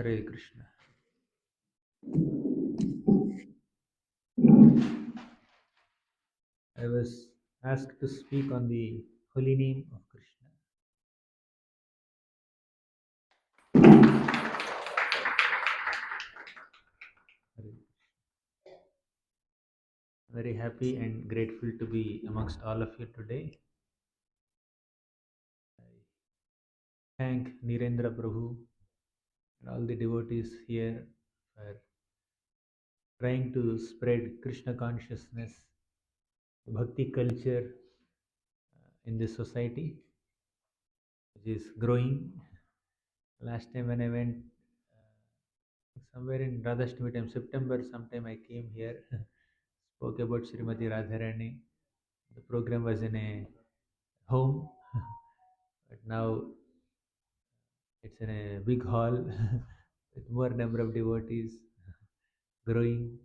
Hare Krishna. I was asked to speak on the holy name of Krishna. Hare- Very happy and grateful to be amongst all of you today. I thank Nirendra Prabhu and all the devotees here for trying to spread Krishna consciousness, bhakti culture in this society, which is growing. Last time when I went somewhere in Radhashtami time, September, sometime I came here, spoke about Srimati Radharani. The program was in a home, but now it's in a big hall with more number of devotees growing.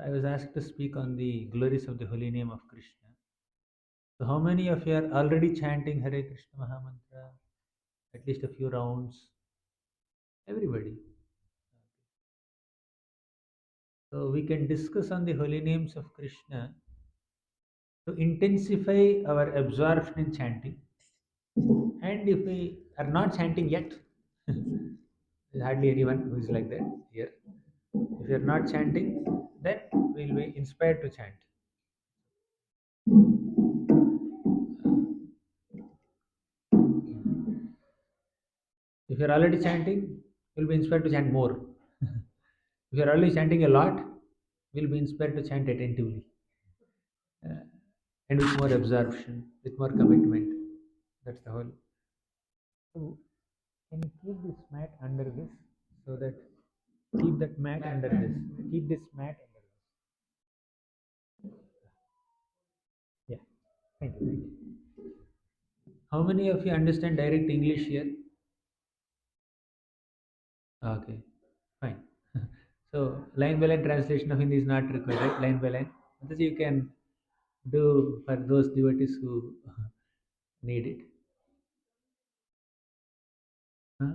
I was asked to speak on the glories of the holy name of Krishna. So, how many of you are already chanting Hare Krishna Mahamantra? At least a few rounds. Everybody. So, we can discuss on the holy names of Krishna to intensify our absorption in chanting. And if we are not chanting yet, there's hardly anyone who is like that here. If you are not chanting, then we will be inspired to chant. If you are already chanting, you'll be inspired to chant more. If you are already chanting a lot, we'll be inspired to chant attentively uh, and with more absorption, with more commitment. That's the whole. So, can you keep this mat under this so that keep that mat under this? Keep this mat under this. Yeah. Thank you. Thank you. How many of you understand direct English here? Okay, fine. So line by line translation of Hindi is not required, right? Line by line. This you can do for those devotees who need it. Huh?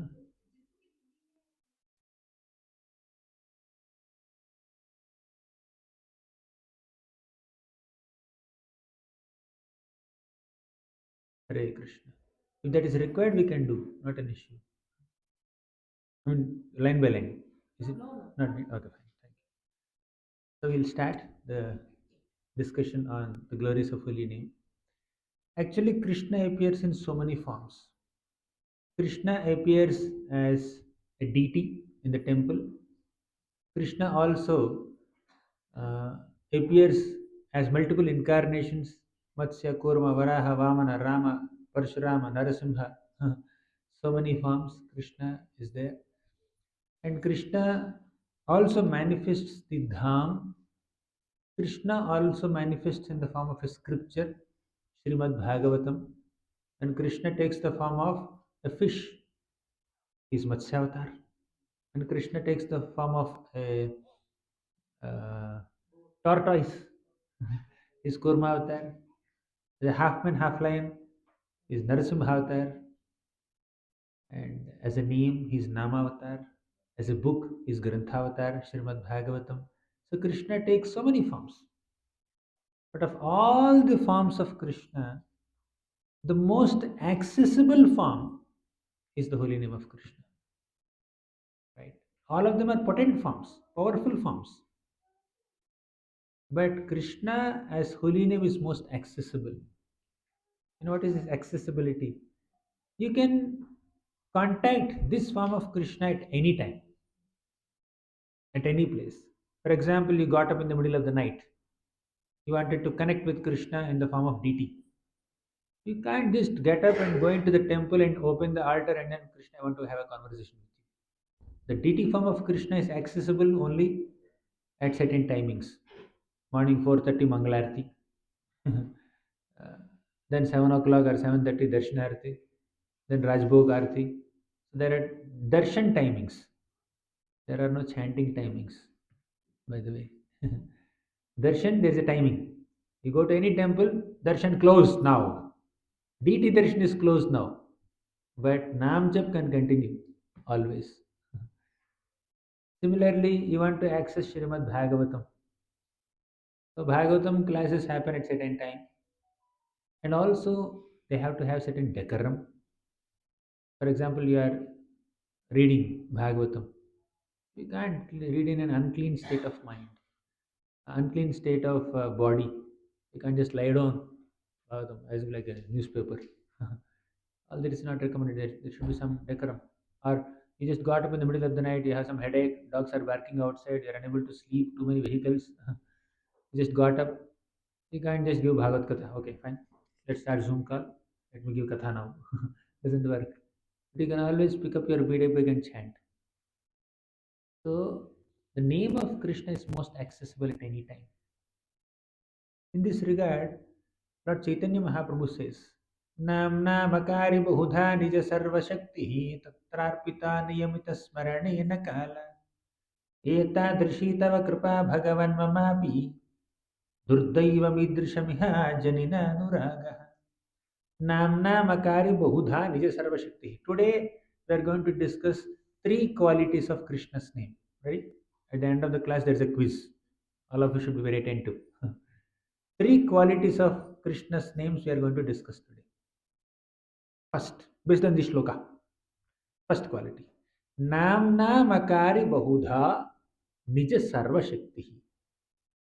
Hare Krishna. If that is required, we can do. Not an issue. I mean, line by line. Is it not? Okay, fine. Thank you. So we'll start the discussion on the glories of holy name. Actually, Krishna appears in so many forms. Krishna appears as a deity in the temple. Krishna also uh, appears as multiple incarnations: Matsya, Kurma, Varaha, Vamana, Rama, Parshurama, Narasimha. So many forms Krishna is there. And Krishna also manifests the Dham. Krishna also manifests in the form of a scripture, Srimad Bhagavatam. And Krishna takes the form of a fish, is Matsya. And Krishna takes the form of a tortoise, is Kurma avatar. The half man, half lion is Narasimha avatar, and as a name, he is Nama avatar. As a book, he is Grantha avatar, Srimad Bhagavatam. So Krishna takes so many forms. But of all the forms of Krishna, the most accessible form is the holy name of Krishna. Right? All of them are potent forms, powerful forms. But Krishna as holy name is most accessible. You know what is this accessibility? You can contact this form of Krishna at any time, at any place. For example, you got up in the middle of the night. You wanted to connect with Krishna in the form of deity. You can't just get up and go into the temple and open the altar and then Krishna, I want to have a conversation with you. The deity form of Krishna is accessible only at certain timings. Morning 4:30 Mangalarti. Then 7 o'clock or 7:30 Darshanarti. Then Rajbhog Arti. So there are darshan timings. There are no chanting timings, by the way. Darshan, there's a timing. You go to any temple, darshan closed now. Deity darshan is closed now. but Nam Jap can continue always. Similarly, you want to access Srimad Bhagavatam. So Bhagavatam classes happen at certain time, and also they have to have certain decorum. For example, you are reading Bhagavatam. You can't read in an unclean state of mind, unclean state of body. You can't just lie down Bhagavatam as like a newspaper. All that is not recommended. There should be some decorum. Or you just got up in the middle of the night, you have some headache, dogs are barking outside, you're unable to sleep, too many vehicles. You just got up, you can't just give Bhagavad Katha. Okay, fine. Let's start Zoom call. Let me give Katha now. Doesn't work. But you can always pick up your BD bag and chant. So the name of Krishna is most accessible at any time. In this regard, Lord Chaitanya Mahaprabhu says, Namna Makari Bahudha Nija Sarva Shakti Tatrarpita Niyamita Smarane Kala Etadrishi Tava Kripa Bhagavan Mamapi Durdaiva Midrishamiha Janina Nuraga Namna Makari Bahudha Nija Sarva Shakti. Today we are going to discuss three qualities of Krishna's name. Right? At the end of the class, there's a quiz. All of you should be very attentive. Three qualities of Krishna's names we are going to discuss today. First, based on this shloka, first quality. Namna Makari Bahudha Nija Sarva Shakti.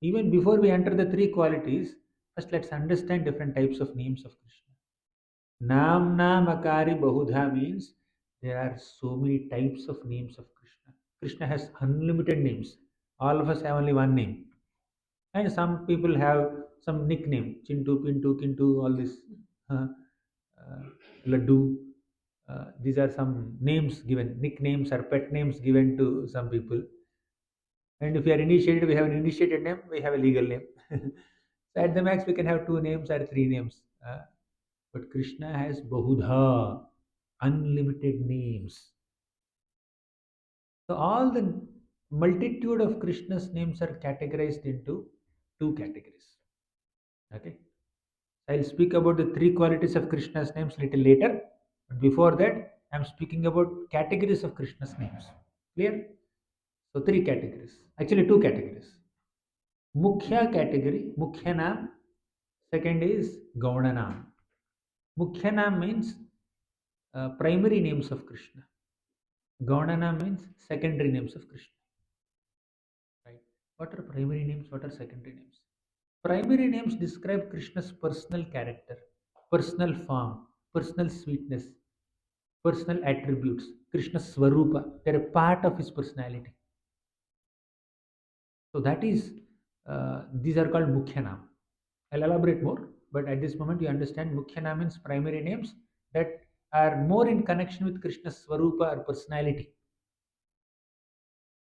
Even before we enter the three qualities, first let's understand different types of names of Krishna. Namna Makari Bahudha means there are so many types of names of Krishna. Krishna has unlimited names. All of us have only one name. And some people have some nickname, Chintu, Pintu, Kintu, all this, uh, Laddu. These are some names given, nicknames or pet names given to some people. And if we are initiated, we have an initiated name, we have a legal name. So at the max, we can have two names or three names. But Krishna has Bahudha, unlimited names. So all the multitude of Krishna's names are categorized into two categories. Okay. I'll speak about the three qualities of Krishna's names little later. But before that, I'm speaking about categories of Krishna's names. Clear? So three categories. Actually, two categories. Mukhya category, Mukhya Nam. Second is Gauna Nam. Mukhya Nam means primary names of Krishna. Gauna Nam means secondary names of Krishna. Right? What are primary names? What are secondary names? Primary names describe Krishna's personal character, personal form, personal sweetness, personal attributes, Krishna's Swarupa. They're a part of his personality. So that is, these are called Mukhyanam. I'll elaborate more, but at this moment you understand Mukhyanam means primary names that are more in connection with Krishna's Swarupa or personality.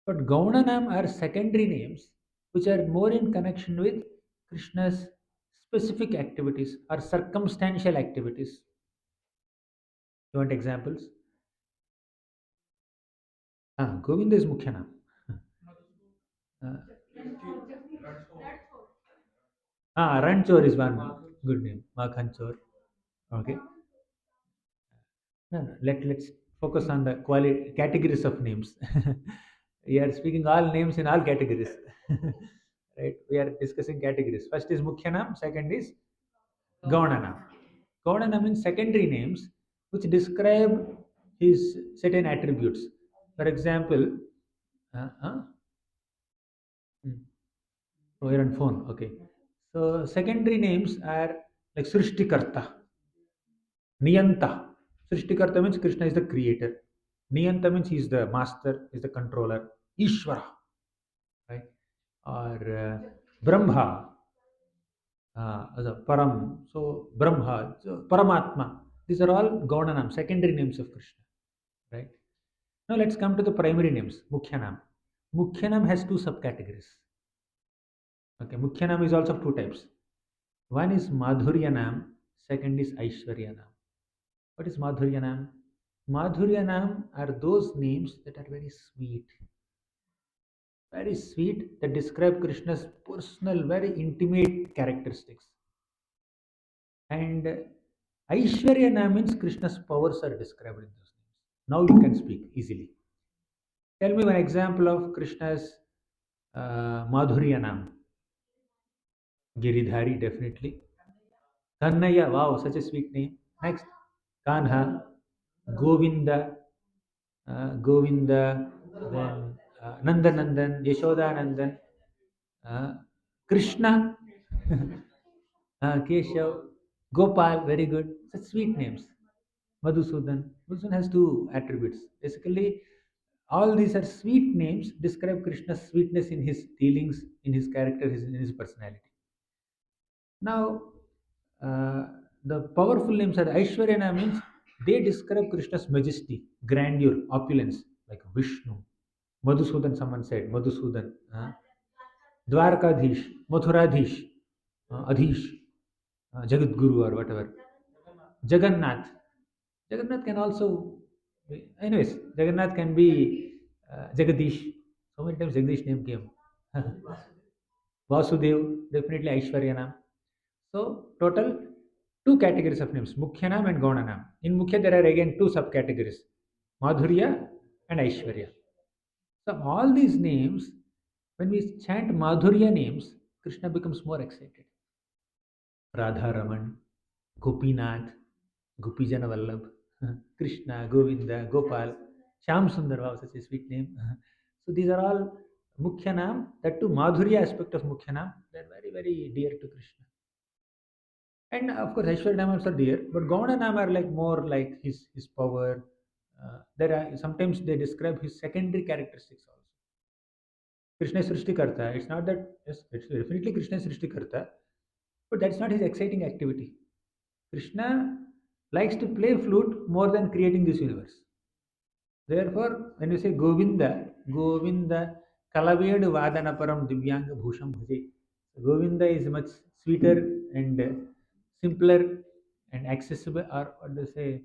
But Gaunanam are secondary names which are more in connection with Krishna's specific activities or circumstantial activities. You want examples? Govinda is Mukhyanam. Uh, Ranchor is one good name. Makhanchor. Okay. No, no. Let's focus on the quality categories of names. We are speaking all names in all categories. Right? We are discussing categories. First is Mukhyanam, second is Gaunanam. Gaunanam means secondary names which describe his certain attributes. For example, uh, uh, hmm, oh, you're on phone. Okay. So secondary names are like Srishtikarta, Niyanta. Srishtikarta means Krishna is the creator. Niyanta means he is the master, is the controller. Ishvara, right? Or Brahma, as a Param. So Brahma, so Paramatma. These are all Gaunanam, secondary names of Krishna, right? Now let's come to the primary names, Mukhyanam. Mukhyanam has two subcategories. Okay, Mukhyanam is also of two types. One is Madhuryanam, second is Aishwaryanam. What is Madhuryanam? Madhuryanam are those names that are very sweet, that describe Krishna's personal, very intimate characteristics. And Aishwarya means Krishna's powers are described in those names. Now you can speak easily. Tell me one example of Krishna's Madhurya Nam. Giridhari, definitely. Kannaya, wow, such a sweet name. Next, Kanha, Govinda, Govinda, then Nandanandan, Yashodanandan, uh, Krishna, Keshav, Gopal, very good. Such sweet names. Madhusudan. Madhusudan has two attributes. Basically, all these are sweet names, describe Krishna's sweetness in his dealings, in his character, in his personality. Now, uh, the powerful names are Aishwarya means they describe Krishna's majesty, grandeur, opulence, like Vishnu. Madhusudan, someone said, Madhusudan. Dwarkadhish, Mathuradhish, Adhish, Jagat Guru or whatever. Jagannath. Jagannath can also, anyways, Jagannath can be Jagadish. So many times Jagadish name came. Vasudev, definitely Aishwaryanam. So total two categories of names, Mukhyanam and Gaunanam. In Mukhya there are again two subcategories, Madhurya and Aishwarya. So all these names, when we chant Madhurya names, Krishna becomes more excited. Radha Raman, Gopinath, Gopijana Vallabh, Krishna, Govinda, Gopal, Shyam Sundar, wow, such a sweet name. So these are all Mukhyanam, that too Madhurya aspect of Mukhyanam, they're very, very dear to Krishna. And of course, Aishwarya also dear, but Gauna are like more like his power. There are sometimes they describe his secondary characteristics also. Krishna is Srishtikarta. It's not that yes, it's definitely Krishna is Srishtikarta, but that's not his exciting activity. Krishna likes to play flute more than creating this universe. Therefore, when you say Govinda, Govinda Kalavedu Vadanaparam Divyanga Bhusham Bhaje. Govinda is much sweeter and simpler and accessible, or what do you say,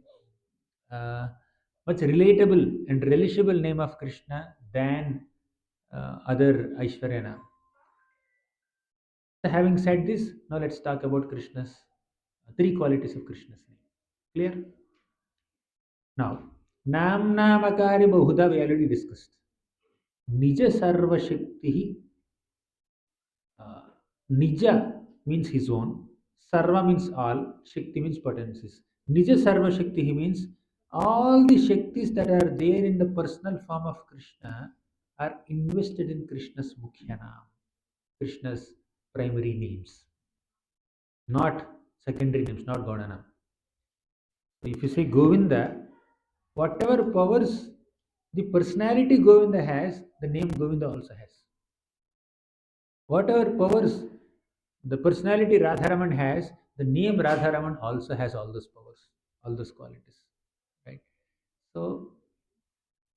uh, much relatable and relishable name of Krishna than other Aishwaryana. So having said this, now let's talk about Krishna's three qualities of Krishna's name. Clear? Now, Nam Namakari Bahuda we already discussed. Nija Sarva Shakti, uh, Nija means his own, Sarva means all, Shakti means potencies. Nija Sarva Shakti means all the Shaktis that are there in the personal form of Krishna are invested in Krishna's Mukhyana, Krishna's primary names, not secondary names, not Gaunana. If you say Govinda, whatever powers the personality Govinda has, the name Govinda also has. Whatever powers the personality Radharaman has, the name Radharaman also has all those powers, all those qualities. Right? So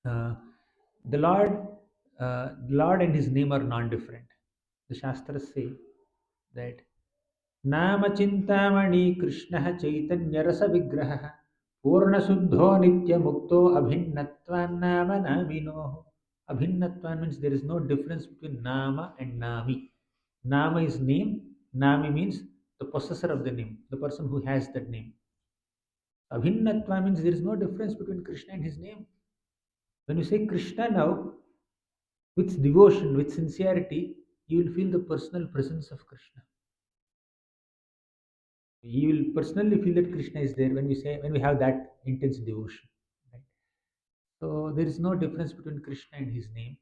the Lord and his name are non-different. The Shastras say that Namachintamani Krishna Chaitanya Rasa Vigraha Purna Suddho Nitya Mukto Abhinnatvan Nama Namino. Abhinnatvan means there is no difference between Nama and Nami. Nama is name, Nami means the possessor of the name, the person who has that name. Abhinnatva means there is no difference between Krishna and his name. When you say Krishna now, with devotion, with sincerity, you will feel the personal presence of Krishna. You will personally feel that Krishna is there when we say, when we have that intense devotion. Right? So there is no difference between Krishna and his name.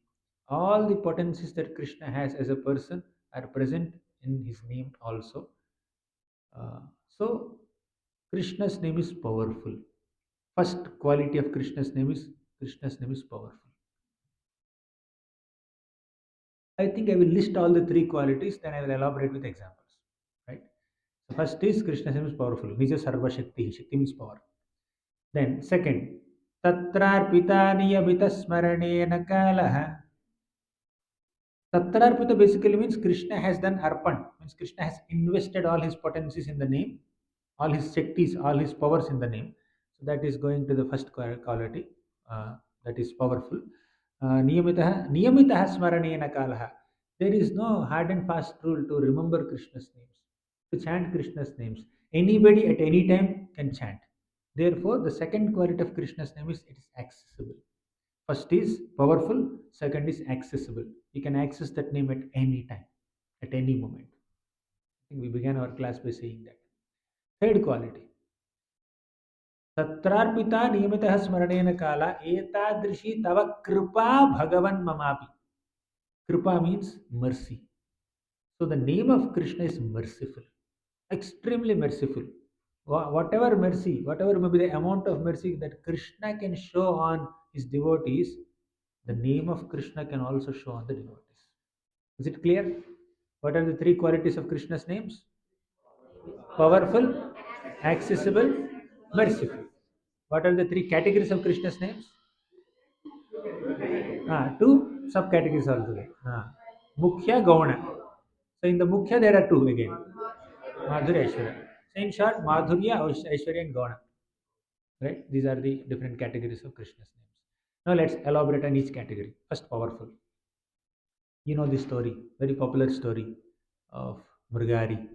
All the potencies that Krishna has as a person are present in his name also. So Krishna's name is powerful. First quality of Krishna's name is powerful. I think I will list all the three qualities, then I will elaborate with examples. Right? So first is Krishna's name is powerful. Nija Sarva Shakti. Shakti means power. Then second, Tatrarpita Niyamita Smaranena Kalaha. Tatrarpita basically means Krishna has done arpan, means Krishna has invested all his potencies in the name, all his shaktis, all his powers in the name. So that is going to the first quality, that is powerful. Niyamitaha Smaranena Kalaha. There is no hard and fast rule to remember Krishna's names, to chant Krishna's names. Anybody at any time can chant. Therefore, the second quality of Krishna's name is it is accessible. First is powerful, second is accessible. You can access that name at any time, at any moment. I think we began our class by saying that. Third quality. तत्रार्पिता नियमितः स्मरणेन काला एतादृशी तव कृपा भगवन् ममापि. Kripa means mercy. So the name of Krishna is merciful, extremely merciful. Whatever mercy, whatever may be the amount of mercy that Krishna can show on his devotees, the name of Krishna can also show on the devotees. Is it clear? What are the three qualities of Krishna's names? Powerful, accessible, merciful. What are the three categories of Krishna's names? Two subcategories also there. Mukhya, Gauna. So in the Mukhya there are two again. Madhurya, Aishwarya. So in short, Madhurya, Aishwarya and Gauna. Right? These are the different categories of Krishna's names. Now let's elaborate on each category. First, powerful. You know the story, very popular story of Mrigari.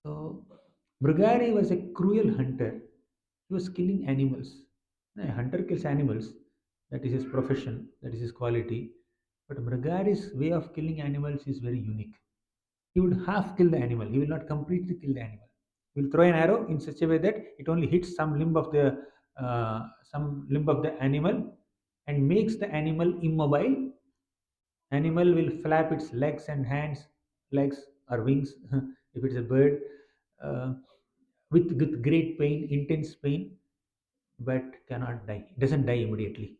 So Mrigari was a cruel hunter. He was killing animals. A hunter kills animals. That is his profession. That is his quality. But Mrigari's way of killing animals is very unique. He would half kill the animal. He will not completely kill the animal. He will throw an arrow in such a way that it only hits some limb of the animal and makes the animal immobile. Animal will flap its legs and hands, legs or wings if it's a bird, uh, with great pain, intense pain, but cannot die. It doesn't die immediately.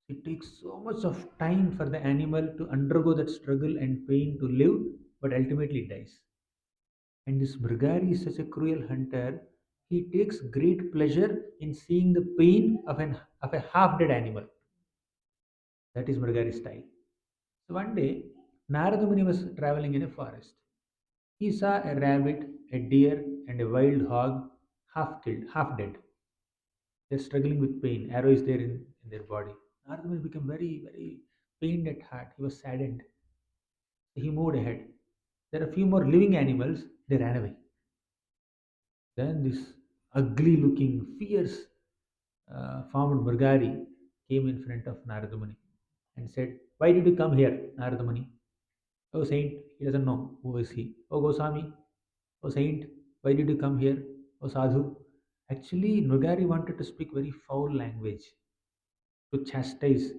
It takes so much of time for the animal to undergo that struggle and pain to live, but ultimately it dies. And this Mrigari is such a cruel hunter. He takes great pleasure in seeing the pain of a half dead animal. That is Mrigari's style. So one day, Narada Muni was traveling in a forest. He saw a rabbit, a deer, and a wild hog half killed, half dead. They're struggling with pain. Arrow is there in their body. Narada Muni became very, very pained at heart. He was saddened. He moved ahead. There are a few more living animals. They ran away. Then this ugly looking, fierce formed Murgari came in front of Narada Muni and said, "Why did you come here, Narada Muni?" "Oh, saint," he doesn't know who is he. "Oh, Goswami," "Oh, saint, why did you come here?" "Oh, sadhu." Actually, Murgari wanted to speak very foul language to chastise,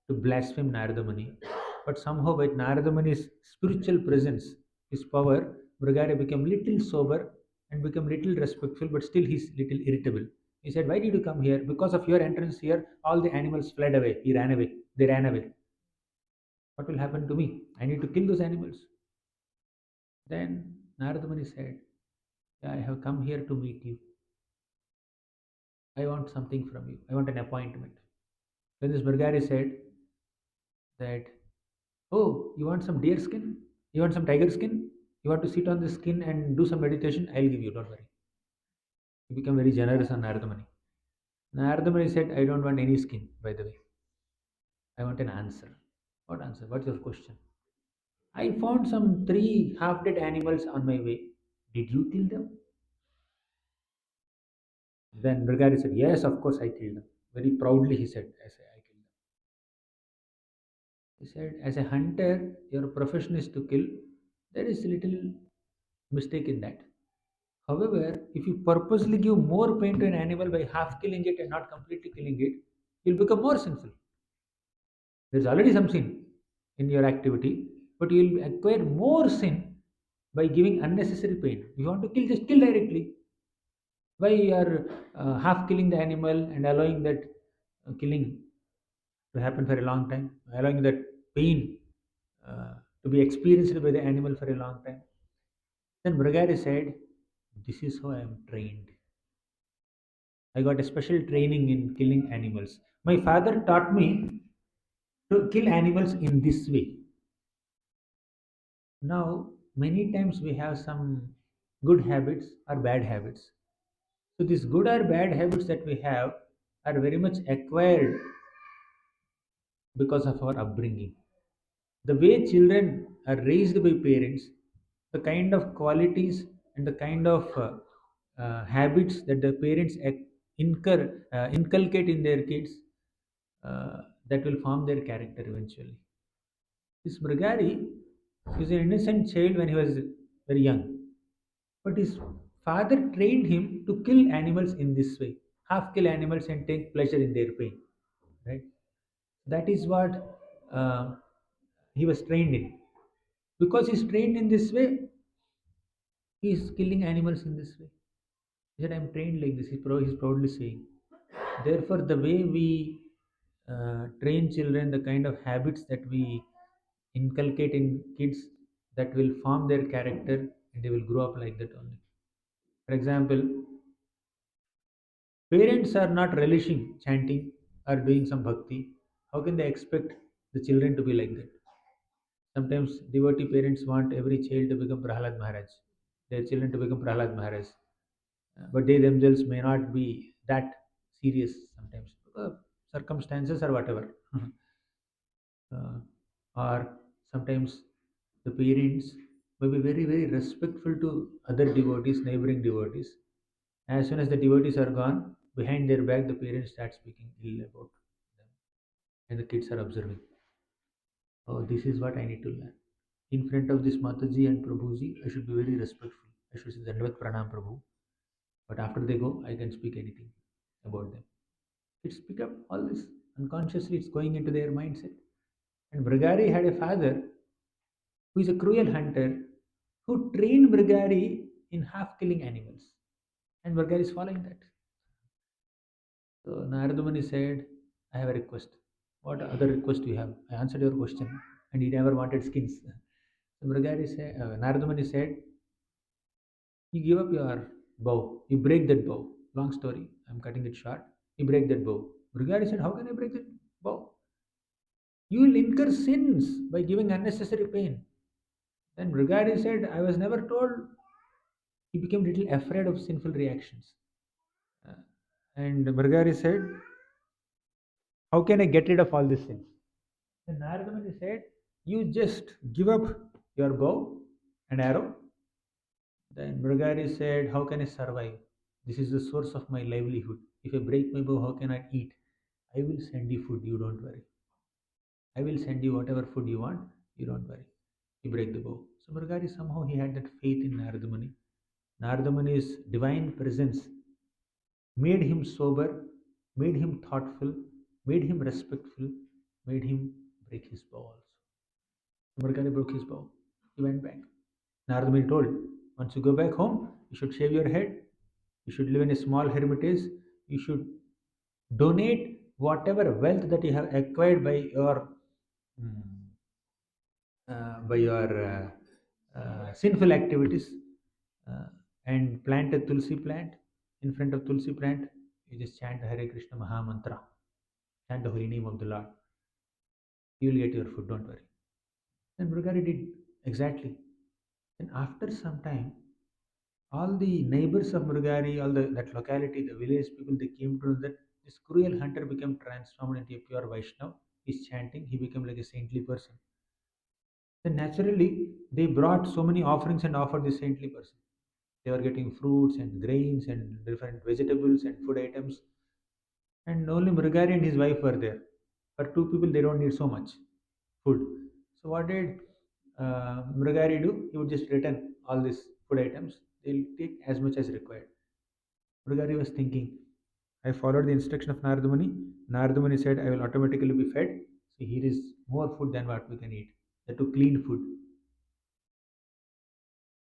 to blaspheme Narada Muni. But somehow, by Narada Muni's spiritual presence, his power, Brigadier became little sober and became little respectful, but still he's little irritable. He said, "Why did you come here? Because of your entrance here, all the animals fled away. He ran away. They ran away. What will happen to me? I need to kill those animals." Then Narada Muni said, "Yeah, I have come here to meet you. I want something from you. I want an appointment." Then this Brigadier said that, "Oh, you want some deer skin? You want some tiger skin? You want to sit on the skin and do some meditation? I'll give you, don't worry." He became very generous on Narada Muni. Narada Muni said, "I don't want any skin, by the way. I want an answer." "What answer? What's your question?" "I found some three half dead animals on my way. Did you kill them?" Then Brigadier said, "Yes, of course I killed them." Very proudly he said, "I killed them." He said, "As a hunter, your profession is to kill. There is little mistake in that. However, if you purposely give more pain to an animal by half killing it and not completely killing it, you'll become more sinful. There's already some sin in your activity, but you'll acquire more sin by giving unnecessary pain. If you want to kill, just kill directly. Why you are half killing the animal and allowing that killing to happen for a long time, allowing that pain to be experienced by the animal for a long time?" Then Brigadier said, "This is how I am trained. I got a special training in killing animals. My father taught me to kill animals in this way." Now, many times we have some good habits or bad habits. So, these good or bad habits that we have are very much acquired because of our upbringing. The way children are raised by parents, the kind of qualities and the kind of habits that the parents inculcate in their kids, that will form their character eventually. This Brigari is an innocent child when he was very young, but his father trained him to kill animals in this way, half kill animals and take pleasure in their pain. Right? That is what he was trained in. Because he's trained in this way, he is killing animals in this way. He said, "I'm trained like this." He's proudly saying. Therefore, the way we train children, the kind of habits that we inculcate in kids, that will form their character and they will grow up like that only. For example, parents are not relishing chanting or doing some bhakti. How can they expect the children to be like that? Sometimes devotee parents want every child to become Prahlad Maharaj, their children to become Prahlad Maharaj. But they themselves may not be that serious sometimes, circumstances or whatever. uh, or sometimes the parents may be very very respectful to other devotees, neighboring devotees. As soon as the devotees are gone, behind their back the parents start speaking ill about them, and the kids are observing. Oh, this is what I need to learn. In front of this Mataji and Prabhuji, I should be very respectful. I should say Dandavat Pranam Prabhu. But after they go, I can speak anything about them. It's pick up all this unconsciously. It's going into their mindset. And Brigari had a father who is a cruel hunter who trained Brigari in half killing animals. And Brigari is following that. So Naradumani said, I have a request. What other request do you have? I answered your question. And he never wanted skins. So Naradumani said, you give up your bow. You break that bow. Long story. I'm cutting it short. You break that bow. Brigari said, how can I break that bow? You will incur sins by giving unnecessary pain. Then Brigadi said, I was never told. He became little afraid of sinful reactions. Uh, and Brigadi said, how can I get rid of all these sins? Then Naradamani said, you just give up your bow and arrow. Then Brigadi said, how can I survive? This is the source of my livelihood. If I break my bow, how can I eat? I will send you food, you don't worry. I will send you whatever food you want, you don't worry. He break the bow. So Brigadi somehow he had that faith in Naradamani. Naradamani's divine presence made him sober, made him thoughtful, made him respectful, made him break his bow also. Murgali broke his bow. He went back. Narada told, once you go back home, you should shave your head, you should live in a small hermitage, you should donate whatever wealth that you have acquired mm, by your sinful activities, uh, and plant a tulsi plant. In front of tulsi plant, you just chant Hare Krishna mahamantra, chant the holy name of the Lord. You will get your food, don't worry. Then Brigari did exactly. Then after some time, all the neighbors of Murugari, that locality, the village people, they came to know that this cruel hunter became transformed into a pure Vaishnav. He's chanting, he became like a saintly person. Then naturally, they brought so many offerings and offered this saintly person. They were getting fruits and grains and different vegetables and food items. And only Murugari and his wife were there. For two people, they don't need so much food. So what did Murugari do? He would just return all these food items. They'll take as much as required. Murugari was thinking, I followed the instruction of Nardumani. Nardumani said, I will automatically be fed. So here is more food than what we can eat. That to clean food.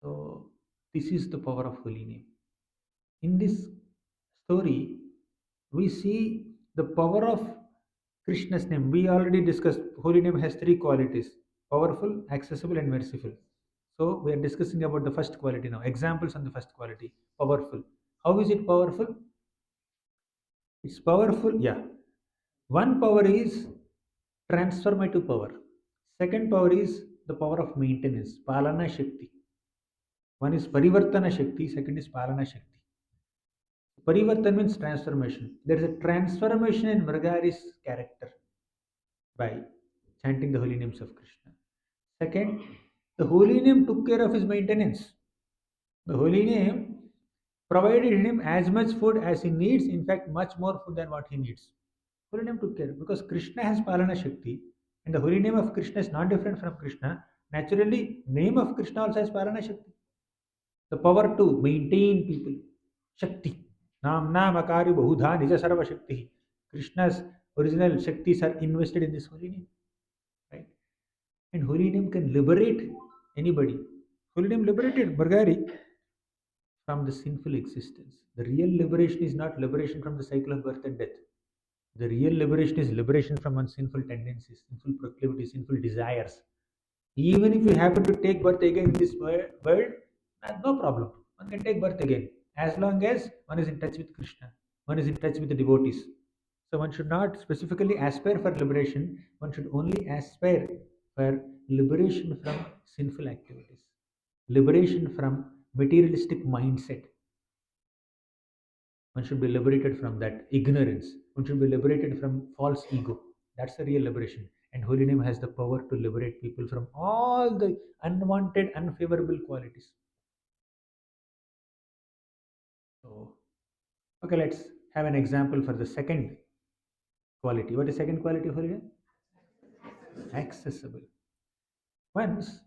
So this is the power of holy name. In this story, we see the power of Krishna's name. We already discussed holy name has three qualities: powerful, accessible, and merciful. So we are discussing about the first quality now. Examples on the first quality: powerful. How is it powerful? It's powerful, yeah. One power is transformative power. Second power is the power of maintenance, Palana Shakti. One is Parivartana Shakti, second is Palana Shakti. Parivartan means transformation. There is a transformation in Mrigari's character by chanting the holy names of Krishna. Second, the holy name took care of his maintenance. The holy name provided him as much food as he needs, in fact, much more food than what he needs. Holy name took care because Krishna has Palana Shakti, and the holy name of Krishna is not different from Krishna. Naturally, name of Krishna also has Palana Shakti, the power to maintain people. Shakti. Nam Namakari Bahudha Nija Sarva Shakti. Krishna's original Shaktis are invested in this holy name. Right? And holy name can liberate anybody. Holy name liberated Bargari from the sinful existence. The real liberation is not liberation from the cycle of birth and death. The real liberation is liberation from unsinful tendencies, sinful proclivities, sinful desires. Even if you happen to take birth again in this world, no problem. One can take birth again as long as one is in touch with Krishna, one is in touch with the devotees. So one should not specifically aspire for liberation, one should only aspire for liberation from sinful activities, liberation from materialistic mindset. One should be liberated from that ignorance. One should be liberated from false ego. That's the real liberation. And holy name has the power to liberate people from all the unwanted, unfavorable qualities. So, okay, let's have an example for the second quality. What is second quality of holy name? Accessible. Once,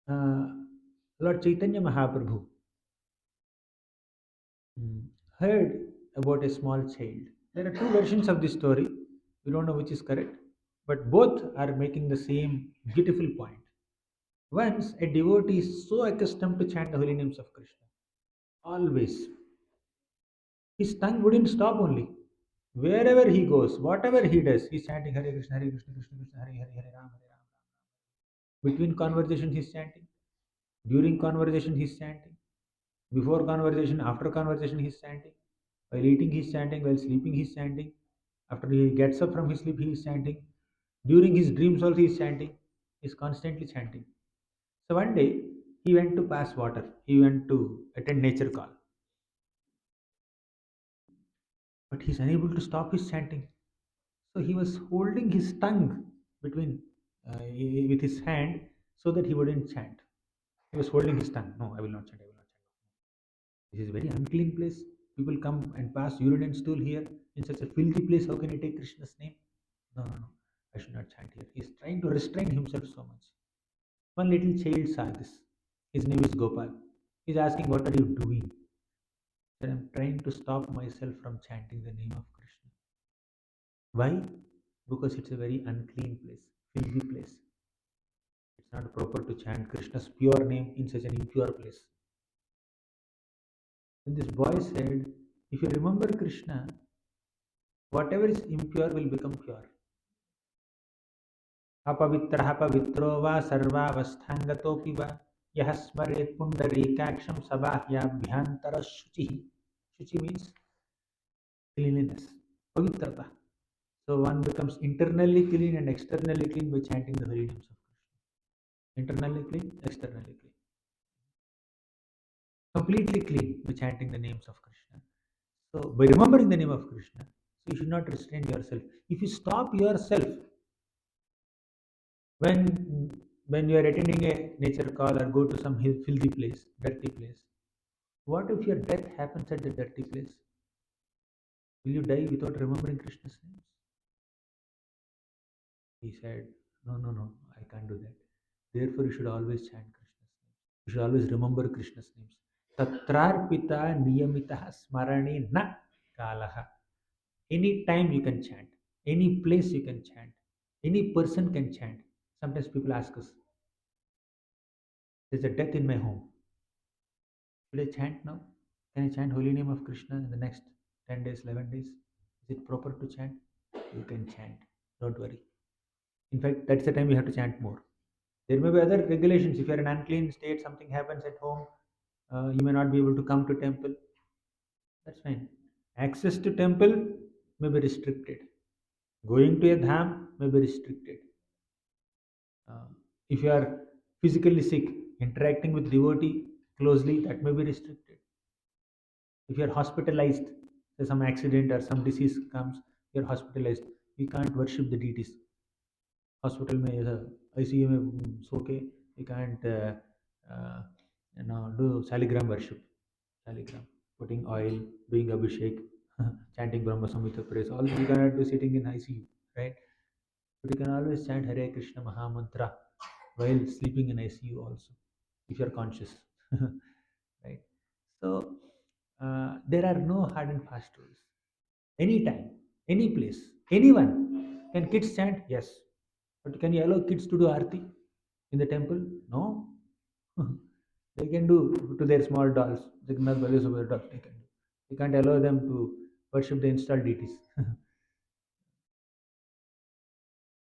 uh, Lord Chaitanya Mahaprabhu mm, heard about a small child. There are two versions of this story. We don't know which is correct, but both are making the same beautiful point. Once a devotee is so accustomed to chant the holy names of Krishna, always, his tongue wouldn't stop only. Wherever he goes, whatever he does, he's chanting Hare Krishna, Krishna Krishna, Hare Hare, Hare Ram, Hare Ram. Between conversation, he's chanting. During conversation, he's chanting. Before conversation, after conversation, he's chanting. While eating, he's chanting. While sleeping, he's chanting. After he gets up from his sleep, he is chanting. During his dreams, also, he is chanting. He's constantly chanting. So one day, he went to pass water. He went to attend nature call. But he's unable to stop his chanting. So he was holding his tongue between with his hand so that he wouldn't chant. He was holding his tongue. No, I will not chant. I will not chant. This is a very unclean place. People come and pass urine and stool here in such a filthy place. How can I take Krishna's name? No, no, no. I should not chant here. He is trying to restrain himself so much. One little child saw this. His name is Gopal. He's asking, "What are you doing?" Then I'm trying to stop myself from chanting the name of Krishna. Why? Because it's a very unclean place, filthy place. It's not proper to chant Krishna's pure name in such an impure place. Then this boy said, if you remember Krishna, whatever is impure will become pure. अपवित्रः पवित्रो वा सर्वावस्थाङ्गतोऽपि वा यः स्मरेत् पुण्डरीकाक्षं सबाह्याभ्यन्तरशुचिः. Shuchi means cleanliness, pavitrata. So one becomes internally clean and externally clean by chanting the holy names of Krishna. Internally clean, externally clean. Completely clean by chanting the names of Krishna. So by remembering the name of Krishna, so you should not restrain yourself. If you stop yourself when you are attending a nature call or go to some filthy place, dirty place, what if your death happens at the dirty place? Will you die without remembering Krishna's names? He said, no, no, no, I can't do that. Therefore, you should always chant Krishna's names. You should always remember Krishna's names. Tatrarpita niyamitaha smarane na kalaha. Any time you can chant, any place you can chant, any person can chant. Sometimes people ask us, there's a death in my home. Should I chant now? Can I chant holy name of Krishna in the next 10 days, 11 days? Is it proper to chant? You can chant. Don't worry. In fact, that's the time you have to chant more. There may be other regulations. If you're in an unclean state, something happens at home, you may not be able to come to temple. That's fine. Access to temple may be restricted. Going to a dham may be restricted. Uh, if you are physically sick, interacting with devotee closely, that may be restricted. If you are hospitalized, say some accident or some disease comes, you are hospitalized. We can't worship the deities. Hospital में ICU में सो के we can't do Shaligram worship. Telegram, putting oil, doing abhishek, chanting Brahma Samhita praise. All you cannot do sitting in ICU, right? But you can always chant Hare Krishna mahamantra while sleeping in ICU also, if you're conscious, right? So there are no hard and fast rules. Anytime, any place, anyone. Can kids chant? Yes. But can you allow kids to do arti in the temple? No. They can do to their small dolls. Jagannath Baleswara dolls they can do. You can't allow them to worship the installed deities.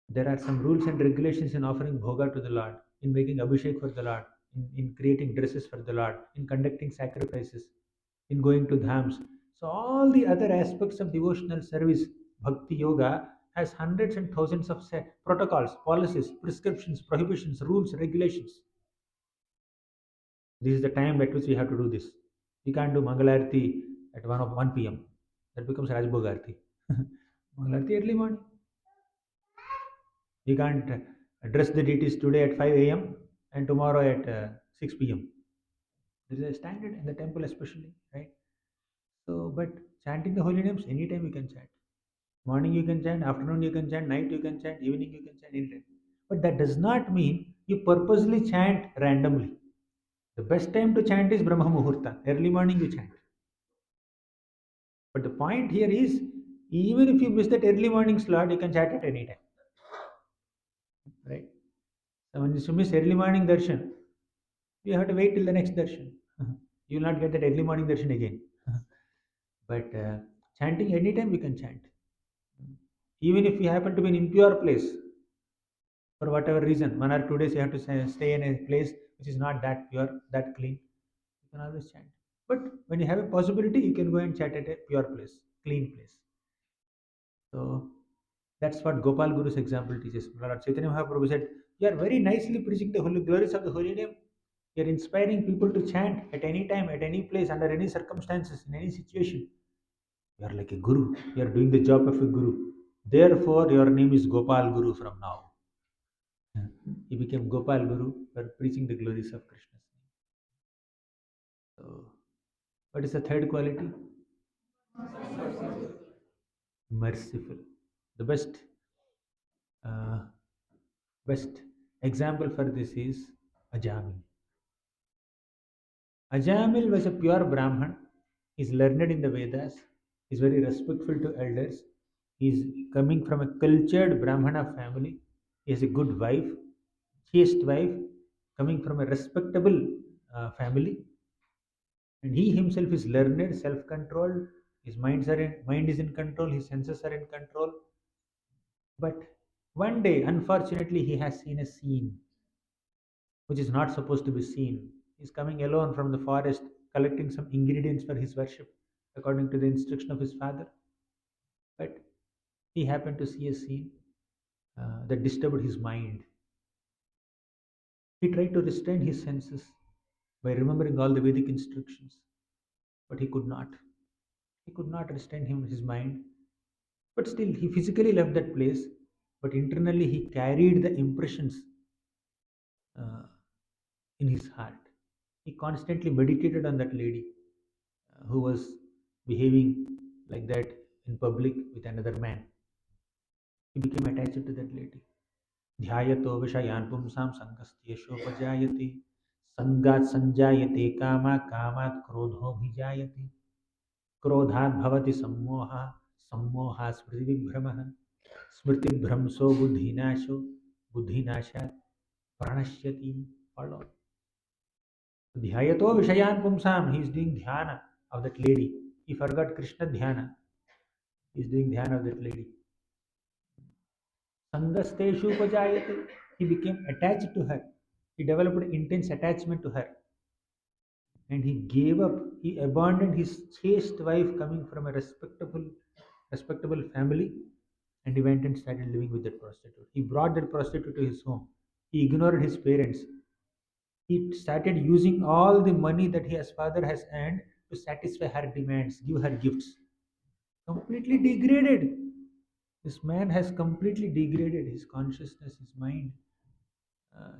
There are some rules and regulations in offering bhoga to the Lord, in making abhishek for the Lord, in creating dresses for the Lord, in conducting sacrifices, in going to dhams. So all the other aspects of devotional service, bhakti yoga, has hundreds and thousands of protocols, policies, prescriptions, prohibitions, rules, regulations. This is the time at which we have to do this. We can't do Mangalarti at 1 p.m. That becomes Rajbhogarti. Mangalarti early morning. You can't address the deities today at 5 a.m. and tomorrow at 6 p.m. There is a standard in the temple, especially, right? So, but chanting the holy names, anytime you can chant. Morning you can chant, afternoon you can chant, night you can chant, evening you can chant, anytime. But that does not mean you purposely chant randomly. The best time to chant is Brahma Muhurta. Early morning you chant. But the point here is, even if you miss that early morning slot, you can chant at any time, right? So when you miss early morning darshan, you have to wait till the next darshan. You will not get that early morning darshan again. But chanting anytime you can chant. Even if you happen to be in impure place, for whatever reason, 1 or 2 days you have to stay in a place which is not that pure, that clean, you can always chant. But when you have a possibility, you can go and chant at a pure place, clean place. So that's what Gopal Guru's example teaches. Lord Chaitanya Mahaprabhu said, "You are very nicely preaching the holy glories of the holy name. You are inspiring people to chant at any time, at any place, under any circumstances, in any situation. You are like a guru. You are doing the job of a guru. Therefore, your name is Gopal Guru from now." He became Gopal Guru for preaching the glories of Krishna's name. So, what is the third quality? Merciful. The uh, best example for this is Ajamil. Ajamil was a pure Brahman. He's learned in the Vedas. He's very respectful to elders. He's coming from a cultured Brahmana family. He has a good wife, chaste wife, coming from a respectable family. And he himself is learned, self-controlled. His mind is in control. His senses are in control. But one day, unfortunately, he has seen a scene which is not supposed to be seen. He's coming alone from the forest, collecting some ingredients for his worship, according to the instruction of his father. But he happened to see a scene that disturbed his mind. He tried to restrain his senses by remembering all the Vedic instructions, but he could not. He could not restrain his mind. But still, he physically left that place, but internally he carried the impressions uh, in his heart. He constantly meditated on that lady who was behaving like that in public with another man. He became attached to that lady. ध्यायतो विषयान् पुंसां सङ्गस्त्येषोपजायते सङ्गात् सञ्जायते कामात् क्रोधोऽभिजायते क्रोधात् भवति सम्मोहः सम्मोहात् स्मृतिविभ्रमः स्मृतिभ्रंशो बुद्धिनाशो बुद्धिनाशात् प्रणश्यति. Follow. Dhyayato Vishayan Pumsam. He is doing dhyana of that lady. He forgot Krishna dhyana. He is doing dhyana of that lady. Sangasteshu Pajayate. He became attached to her. He developed intense attachment to her. And he gave up, he abandoned his chaste wife coming from a respectable family, and he went and started living with that prostitute. He brought that prostitute to his home. He ignored his parents. He started using all the money that his father has earned to satisfy her demands, give her gifts. Completely degraded. This man has completely degraded his consciousness, his mind,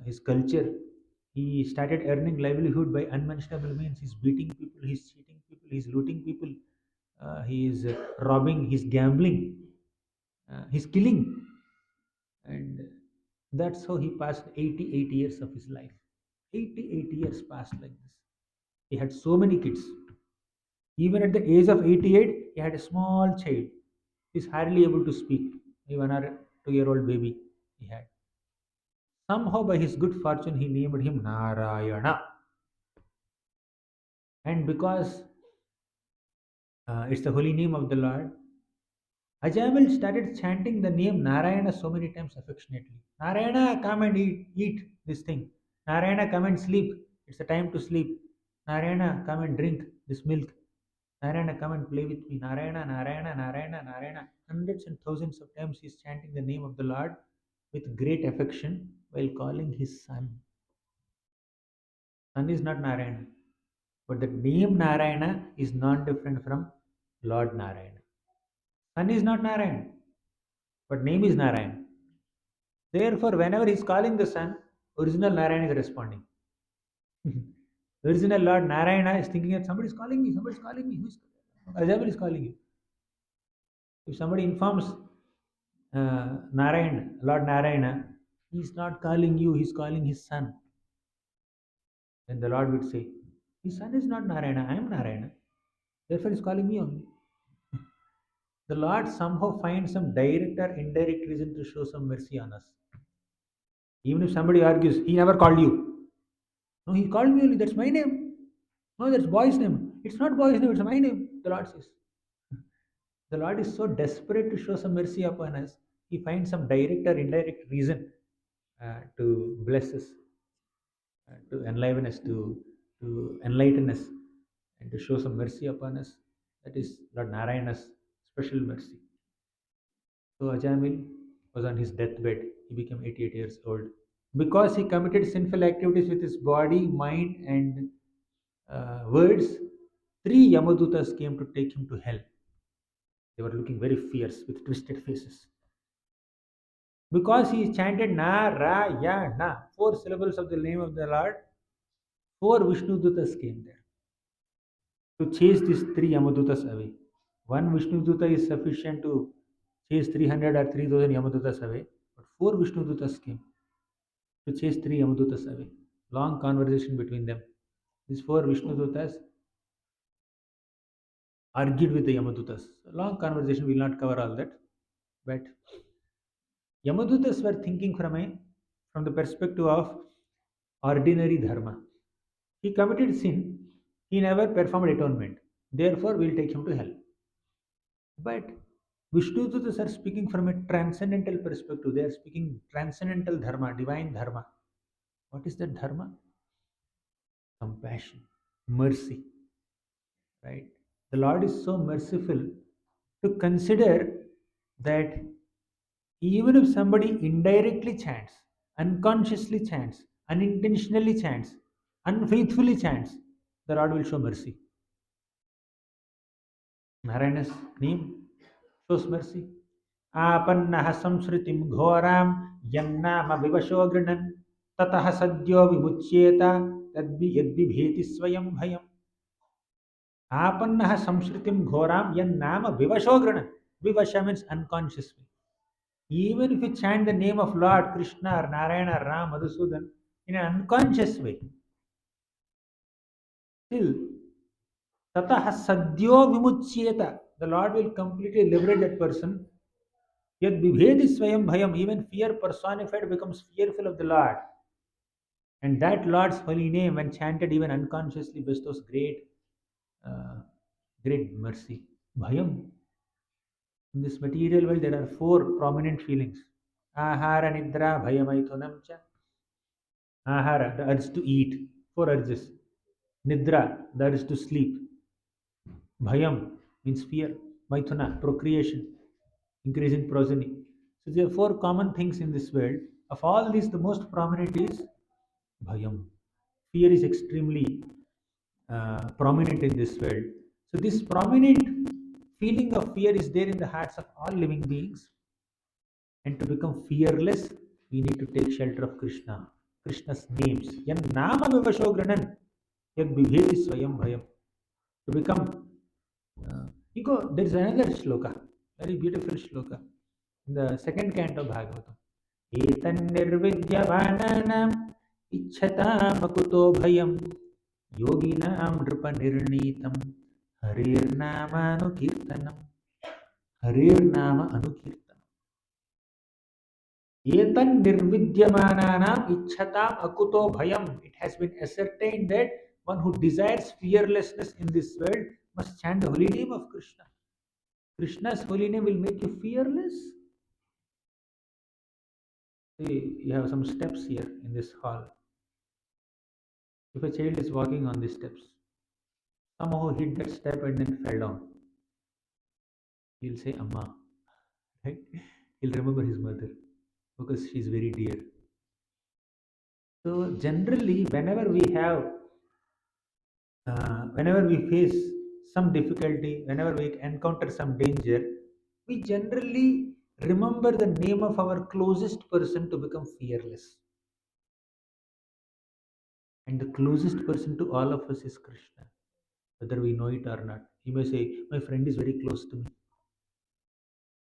his culture. He started earning livelihood by unmentionable means. He's beating people, he's cheating people, he's looting people, he is robbing, he's gambling, he's killing. And that's how he passed 88 years of his life. 88 years passed like this. He had so many kids. Even at the age of 88, he had a small child. He's hardly able to speak. A 1 or 2 year old baby he had. Somehow, by his good fortune, he named him Narayana. And because it's the holy name of the Lord, Ajamil started chanting the name Narayana so many times affectionately. Narayana, come and eat this thing. Narayana, come and sleep. It's the time to sleep. Narayana, come and drink this milk. Narayana, come and play with me. Narayana, Narayana, Narayana, Narayana. Hundreds and thousands of times he's chanting the name of the Lord with great affection while calling his son. Son is not Narayana, but the name Narayana is not different from Lord Narayana. Son is not Narayana, but name is Narayana. Therefore, whenever he's calling the son, original Narayana is responding. Original Lord Narayana is thinking that somebody is calling me, somebody is calling me. Who's Ajamil is calling you. If somebody informs Narayana, Lord Narayana, he's not calling you, he's calling his son. Then the Lord would say, his son is not Narayana, I am Narayana. Therefore, he's calling me only. The Lord somehow finds some direct or indirect reason to show some mercy on us. Even if somebody argues, he never called you. No, he called me only, that's my name. No, that's boy's name. It's not boy's name, it's my name, the Lord says. The Lord is so desperate to show some mercy upon us, he finds some direct or indirect reason to bless us, to enliven us, to enlighten us, and to show some mercy upon us. That is Lord Narayana's special mercy. So Ajamil was on his deathbed. He became 88 years old. Because he committed sinful activities with his body, mind, and words, three Yamadutas came to take him to hell. They were looking very fierce with twisted faces. Because he chanted Narayana, four syllables of the name of the Lord, four Vishnudutas came there to chase these three Yamadutas away. One Vishnuduta is sufficient to chase 300 or 3000 Yamadutas away, but four Vishnudutas came to chase three Yamadutas away. Long conversation between them. These four Vishnudutas argued with the Yamadutas. Long conversation, we will not cover all that. But Yamadutas were thinking from the perspective of ordinary dharma. He committed sin, he never performed atonement. Therefore, we'll take him to hell. But Vishnudutas are speaking from a transcendental perspective. They are speaking transcendental dharma, divine dharma. What is that dharma? Compassion, mercy. Right? The Lord is so merciful to consider that even if somebody indirectly chants, unconsciously chants, unintentionally chants, unfaithfully chants, the Lord will show mercy. Narayana's name shows mercy. Apannah samsritim ghoram yannama vivasho grinan tatah sadyo vimuchyeta yadbibheti swayam bhayam. Apannah samsritim ghoram yannama vivasho grinan. Vivasha means unconsciously. Even if you chant the name of Lord Krishna or Narayana or Ram, Madhusudan in an unconscious way, still tatah sadyo vimuchyeta, the Lord will completely liberate that person. Yet vibheti swayam bhayam, even fear personified becomes fearful of the Lord. And that Lord's holy name, when chanted even unconsciously, bestows uh, great mercy. Bhayam. In this material world, there are four prominent feelings. Ahara nidra bhayamaithunam cha. Ahara, the urge to eat, four urges. Nidra, the urge to sleep. Bhayam means fear. Maithuna, procreation, increasing progeny. So there are four common things in this world. Of all these, the most prominent is bhayam. Fear is extremely prominent in this world. So this prominent feeling of fear is there in the hearts of all living beings. And to become fearless, we need to take shelter of Krishna, Krishna's names. Yan nama vivashogranan, yad bibheti swayam bhayam. to become. You go. There is another shloka, very beautiful shloka, in the second canto Bhagavatam. एतन्निर्विद्यमानानाम् इच्छतामकुतो भयम् योगिनां नृपनिर्णीतं हरेर्नामानुकीर्तनम् हरेर्नाम अनुकीर्तनम् एतन्निर्विद्यमानानाम् इच्छताम् akuto bhayam. It has been ascertained that one who desires fearlessness in this world must chant the holy name of Krishna. Krishna's holy name will make you fearless. See, you have some steps here in this hall. If a child is walking on these steps, somehow hit that step and then fell down, he'll say Amma, right? He'll remember his mother because she's very dear. So generally, whenever we face some difficulty, whenever we encounter some danger, we generally remember the name of our closest person to become fearless. And the closest person to all of us is Krishna, whether we know it or not. You may say, my friend is very close to me.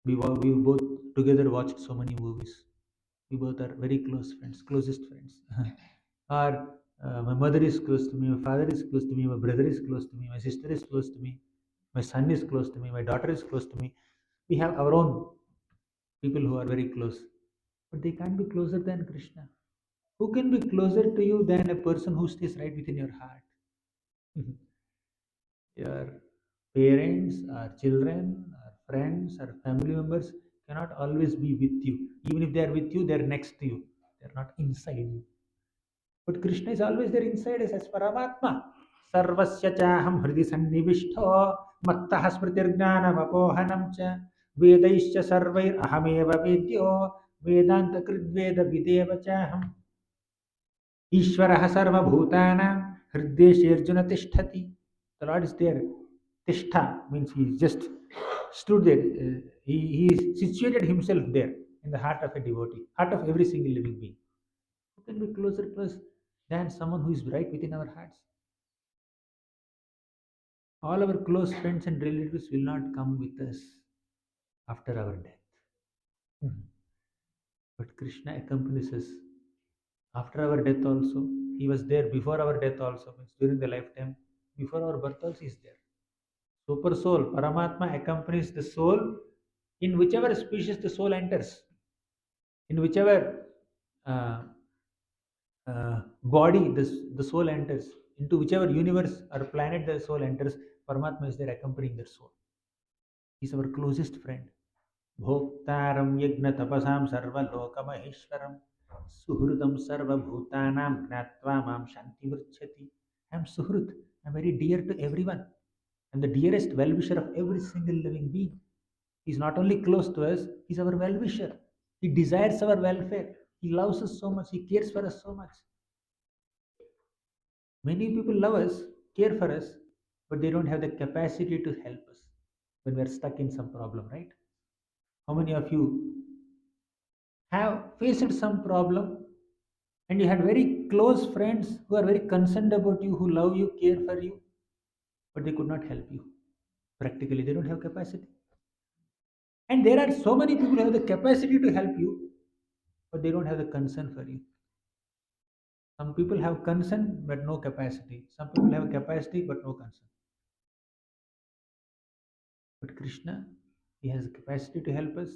We both together watched so many movies. We both are very close friends, closest friends. Or my mother is close to me, my father is close to me, my brother is close to me, my sister is close to me, my son is close to me, my daughter is close to me. We have our own people who are very close, but they can't be closer than Krishna. Who can be closer to you than a person who stays right within your heart? Your parents, or children, or friends, or family members cannot always be with you. Even if they are with you, they are next to you. They are not inside you. But Krishna is always there inside us as Paramatma. Sarvasya chaham hridi sannivishto mattah smritirjnanam apohanam cha vedaischa sarvair ahameva vedyo vedanta kridveda videva chaham ईश्वरः सर्वभूतानां हृद्देशेऽर्जुन तिष्ठति. The Lord is there. Tishtha means he just stood there. He situated himself there in the heart of a devotee, heart of every single living being. Who can be closer to us than someone who is right within our hearts? All our close friends and relatives will not come with us after our death. Mhm. But Krishna accompanies us after our death also. He was there before our death also, means during the lifetime. Before our birth also, he is there. Super soul, Paramatma accompanies the soul in whichever species the soul enters, in whichever uh, body the soul enters, into whichever universe or planet the soul enters, Paramatma is there accompanying the soul. He's our closest friend. भोक्तारं यज्ञतपसां सर्वलोकमहेश्वरं सुहृदं सर्वभूतानां ज्ञात्वा मां शान्तिमृच्छति. I am Suhrut. I am very dear to everyone. I am the dearest well-wisher of every single living being. He is not only close to us, he is our well-wisher. He desires our welfare. He loves us so much. He cares for us so much. Many people love us, care for us, but they don't have the capacity to help us when we are stuck in some problem, right? How many of you have faced some problem and you had very close friends who are very concerned about you, who love you, care for you, but they could not help you? Practically, they don't have capacity. And there are so many people who have the capacity to help you, but they don't have the concern for you. Some people have concern but no capacity. Some people have capacity but no concern. But Krishna, he has the capacity to help us.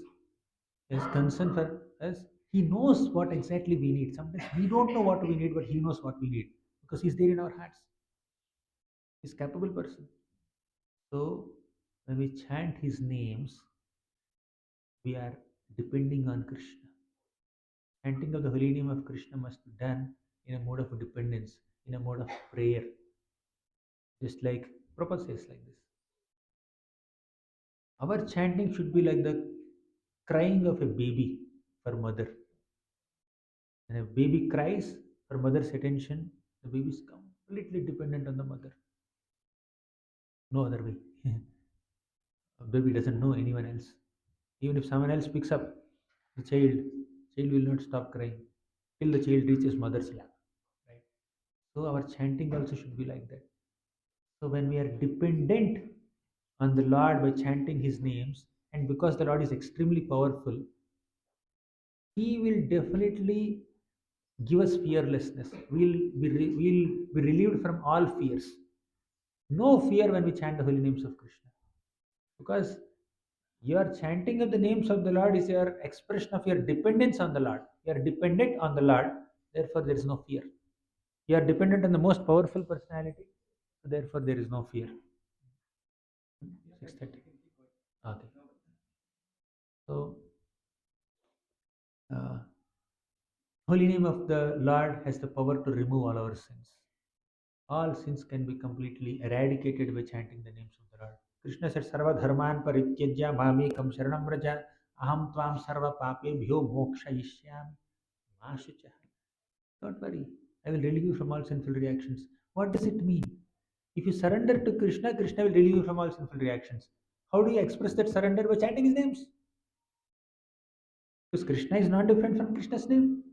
He has concern for us. He knows what exactly we need. Sometimes we don't know what we need, but he knows what we need because he's there in our hearts. He's a capable person. So when we chant his names, we are depending on Krishna. Chanting of the holy name of Krishna must be done in a mode of dependence, in a mode of prayer. Just like Prabhupada says like this. Our chanting should be like the crying of a baby for mother. When a baby cries for mother's attention, the baby is completely dependent on the mother. No other way. A baby doesn't know anyone else. Even if someone else picks up the child will not stop crying till the child reaches mother's lap. Right? So our chanting also should be like that. So when we are dependent on the Lord by chanting His names, and because the Lord is extremely powerful, He will definitely give us fearlessness. We'll be relieved from all fears. No fear when we chant the holy names of Krishna. Because your chanting of the names of the Lord is your expression of your dependence on the Lord. You are dependent on the Lord, therefore there is no fear. You are dependent on the most powerful personality, therefore there is no fear. 6:30. Okay. So, uh, holy name of the Lord has the power to remove all our sins. All sins can be completely eradicated by chanting the names of the Lord. Krishna said, Sarva dharman parityajya mamekam sharanam vraja aham tvam sarva papebhyo mokshayishyami ma shuchah. Don't worry, I will relieve you from all sinful reactions. What does it mean? If you surrender to Krishna, Krishna will relieve you from all sinful reactions. How do you express that surrender? By chanting his names. Because Krishna is not different from Krishna's name.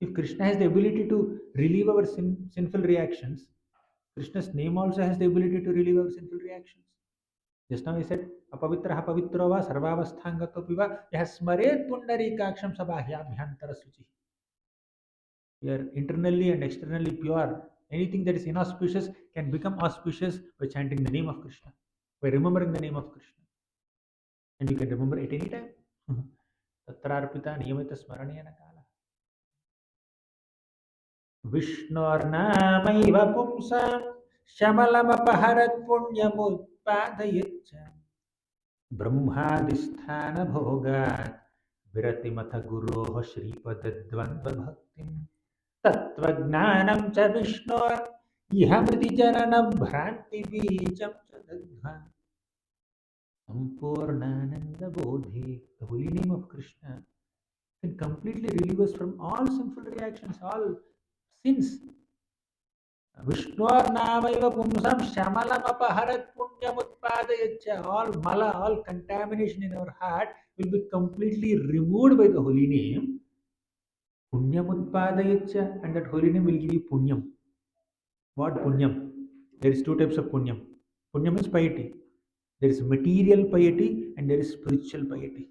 If Krishna has the ability to relieve our sinful reactions, Krishna's name also has the ability to relieve our sinful reactions. Just now he said, Apavitra pavitro va sarvavasthangato piva yah smare pundarikaksham sabahyabhyantara suchi. We are internally and externally pure. Anything that is inauspicious can become auspicious by chanting the name of Krishna, by remembering the name of Krishna. And you can remember at any time. Tatrarpita niyamita smaranena kala. विष्णोर्नामैव पुंसां शमलमपहरत् पुण्यमुत्पादयच्च ब्रह्मादिस्थानभोगात् विरतिमथ गुरोः श्रीपदद्वन्द्वभक्तिं तत्त्वज्ञानं च विष्णोर् इह मृतिजननभ्रान्तिबीजं च दग्ध्वा सम्पूर्णानन्दबोधे. The holy name of Krishna can completely relieve us from all sinful reactions, all sins. Vishnuarnamaiva pumsam shamalamapaharath punyamutpadayaccha. All mala, all contamination in our heart will be completely removed by the holy name. Punyamutpadayaccha. And that holy name will give you punyam. What punyam? There is two types of punyam. Punyam is piety. There is material piety and there is spiritual piety.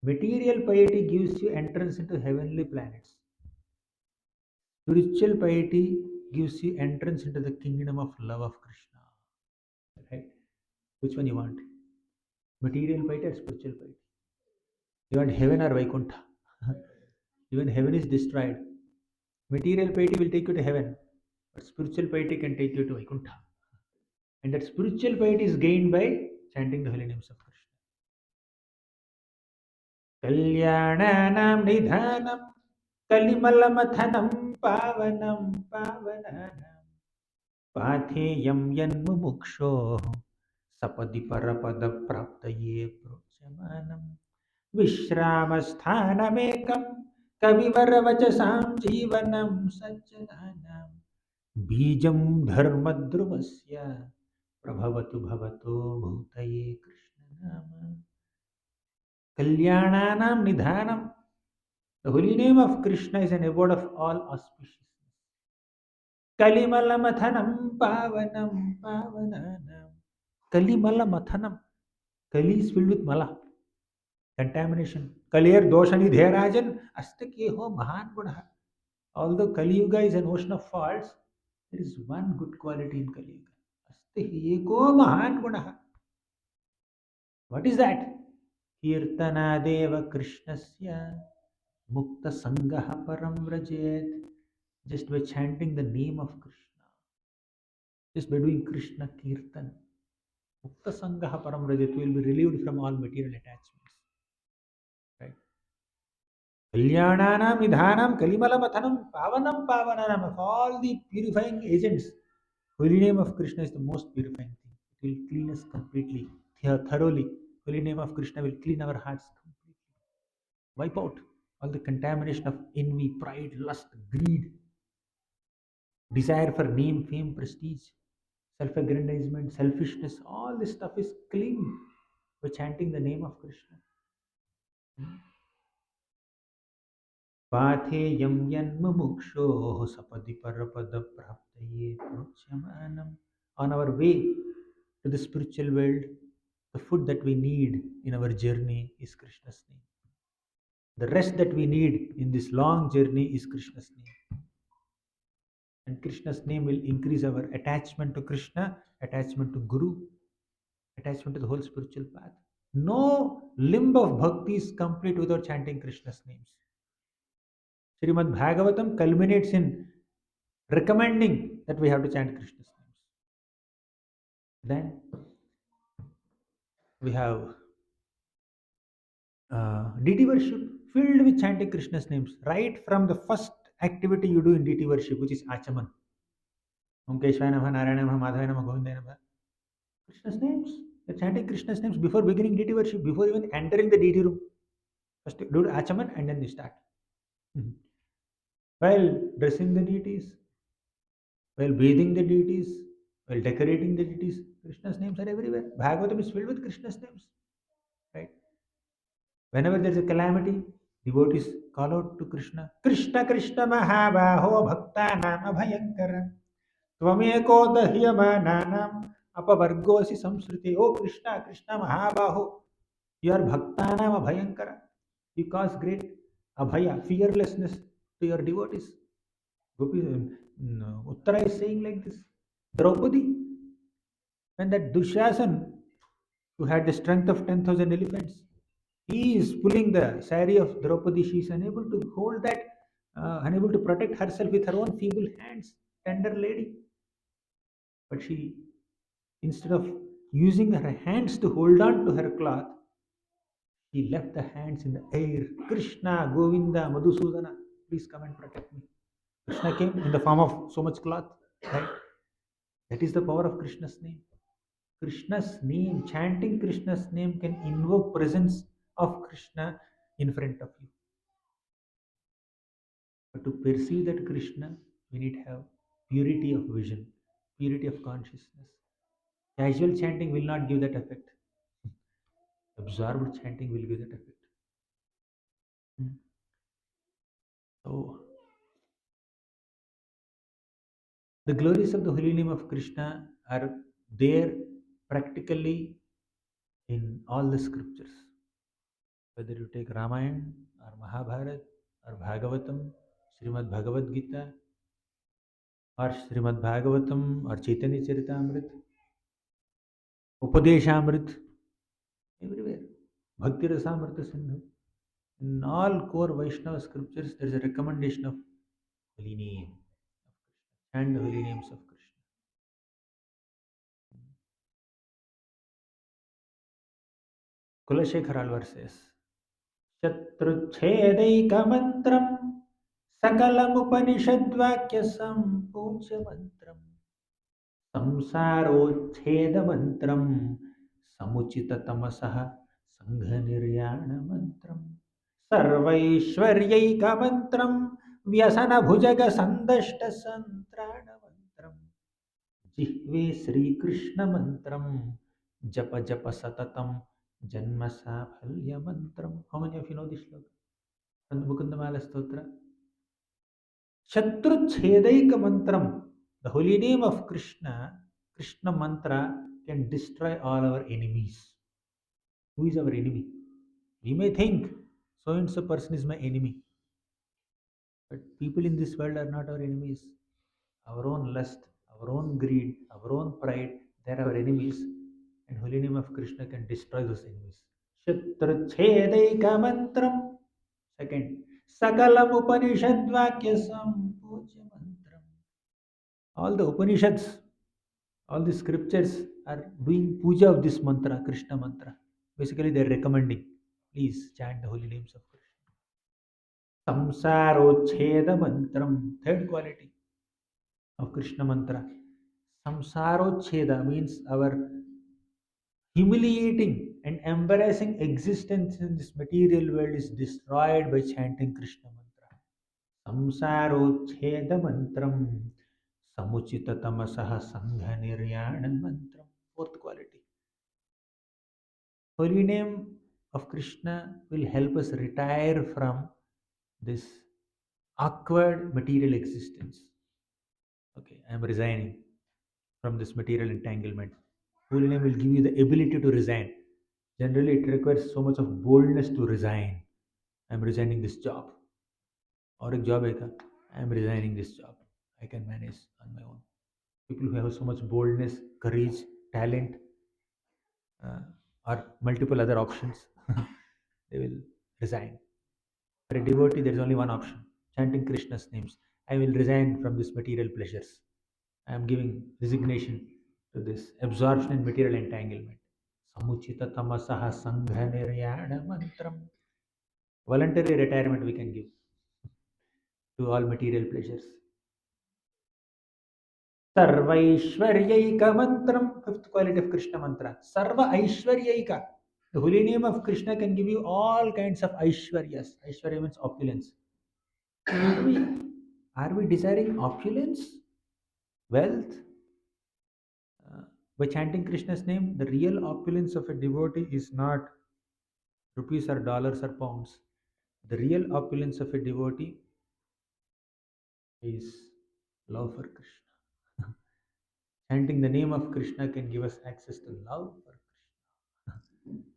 Material piety gives you entrance into heavenly planets. Spiritual piety gives you entrance into the kingdom of love of Krishna. Right? Which one you want? Material piety or spiritual piety? You want heaven or Vaikuntha? Even heaven is destroyed. Material piety will take you to heaven, but spiritual piety can take you to Vaikuntha. And that spiritual piety is gained by chanting the holy names of Krishna. Kalyananam nidhanam kalimalammathanam pavanam pavananam पाथेयं यन्मुमुक्षोः सपदि परपदप्राप्तये प्रोच्यमानम् विश्रामस्थानमेकं कविवरवचसां जीवनं सज्जनानां बीजं धर्मद्रुमस्य प्रभवतु भवतो भूतये कृष्णनाम कल्याणानां निधानम्. The holy name of Krishna is an abode of all auspiciousness. Kalimala mathanam pavanam pavananam. Kalimala mathanam. Kali is filled with mala, contamination. Kalir doshani dherajan astakeho mahan guna. Although Kali Yuga is an ocean of faults, there is one good quality in Kali Yuga. Astaheko mahan guna. What is that? Kirtana deva Krishnasya mukta sangaha param vrajet. Just by chanting the name of Krishna, just by doing Krishna Kirtan, Mukta Sangaha Param Rajat will be relieved from all material attachments. Right? Kalyananam Nidhanam Kalimalamathanam Pavanam Pavananam. Of all the purifying agents, holy name of Krishna is the most purifying thing. It will clean us completely, thoroughly. Holy name of Krishna will clean our hearts completely. Wipe out all the contamination of envy, pride, lust, greed, desire for name, fame, prestige, self-aggrandizement, selfishness. All this stuff is clean by chanting the name of Krishna. पाथेयं यन्मुमुक्षोः सपदि परपदप्राप्तये प्रोच्यमानम् on our way to the spiritual world, the food that we need in our journey is Krishna's name. The rest that we need in this long journey is Krishna's name. And Krishna's name will increase our attachment to Krishna, attachment to Guru, attachment to the whole spiritual path. No limb of bhakti is complete without chanting Krishna's names. Srimad Bhagavatam culminates in recommending that we have to chant Krishna's names. Then we have deity worship filled with chanting Krishna's names, right from the first activity you do in deity worship, which is Achaman. Om Keshvaya Namaha, Narayana Namaha, Madhavaya Namaha, Govindaya Namaha. Krishna's names. You're chanting Krishna's names before beginning deity worship, before even entering the deity room. First do Achaman and then you start. Mhm. While dressing the deities, while bathing the deities, while decorating the deities, Krishna's names are everywhere. Bhagavatam is filled with Krishna's names. Right? Whenever there is a calamity, devotees call out to Krishna. Krishna Krishna Mahabaho Bhakta Nama Bhayankara. Tvameko Dahyamananam Apavargosi Samsriti. Oh Krishna, Krishna Mahabaho. You are Bhaktanam Abhayankara. You cause great abhaya, fearlessness to your devotees. Gopi, no, Uttara is saying like this. Draupadi, when that Dushasan, who had the strength of 10,000 elephants, he is pulling the sari of Draupadi. She is unable to hold that, unable to protect herself with her own feeble hands. Tender lady. But she, instead of using her hands to hold on to her cloth, she left the hands in the air. Krishna, Govinda, Madhusudana, please come and protect me. Krishna came in the form of so much cloth. Right? That is the power of Krishna's name. Krishna's name, chanting Krishna's name can invoke presence of Krishna in front of you. But to perceive that Krishna, we need to have purity of vision, purity of consciousness. Casual chanting will not give that effect. Absorbed chanting will give that effect. Hmm. So, the glories of the holy name of Krishna are there practically in all the scriptures. Whether you take Ramayana or Mahabharata or Bhagavatam, Srimad Bhagavad Gita or Srimad Bhagavatam or Chaitanya Charitamrita, Upadeshamrit, everywhere. Bhakti Rasamrita Sindhu. In all core Vaishnava scriptures, there is a recommendation of holy name and the holy names of Krishna. Kulashekar Alvar says, शत्रुच्छेदैकमन्त्रं सकलमुपनिषद्वाक्यसम्पूज्यमन्त्रम् संसारोच्छेदमन्त्रं समुचिततमसः सङ्घनिर्याणमन्त्रम् सर्वैश्वर्यैकमन्त्रं व्यसनभुजगसन्दष्टसन्त्राणमन्त्रम् जिह्वे श्रीकृष्णमन्त्रं जप जप सततं जन्म साफल्यमन्त्रम्. How many of you know this shloka? From the Mukundamala Stotra. Shatruchhedaika mantram. The holy name of Krishna, Krishna mantra, can destroy all our enemies. Who is our enemy? We may think so and so person is my enemy. But people in this world are not our enemies. Our own lust, our own greed, our own pride, they are our enemies. And holy name of Krishna can destroy those enemies. Shatruchhedaika mantram. Second, Sakalam Upanishad Vakya Sampujya Mantram. All the Upanishads, all the scriptures are doing puja of this mantra, Krishna mantra. Basically, they are recommending, please chant the holy names of Krishna. Samsarocheda Mantram, third quality of Krishna mantra. Samsarocheda means our humiliating and embarrassing existence in this material world is destroyed by chanting Krishna mantra. संसारोच्छेदमन्त्रं समुचिततमसः सङ्घनिर्याणमन्त्रम्. Fourth quality. Holy name of Krishna will help us retire from this awkward material existence. Okay, I am resigning. from this material entanglement. Holy name will give you the ability to resign. Generally, it requires so much of boldness to resign. I'm resigning this job. Or a job hai ka? I'm resigning this job. I can manage on my own. People who have so much boldness, courage, talent, uh, or multiple other options, they will resign. For a devotee, there is only one option: chanting Krishna's names. I will resign from this material pleasures. I am giving resignation to this absorption in material entanglement. Samuchita tamasaha sangha niryana mantram. Voluntary retirement we can give to all material pleasures. Sarvaishwaryaika mantram, fifth quality of Krishna mantra. Sarva Aishwaryaika. The holy name of Krishna can give you all kinds of Aishwaryas. Aishwarya means opulence. Are we, are we desiring opulence, wealth? Uh, by chanting Krishna's name, the real opulence of a devotee is not rupees or dollars or pounds. The real opulence of a devotee is love for Krishna. Chanting the name of Krishna can give us access to love for Krishna.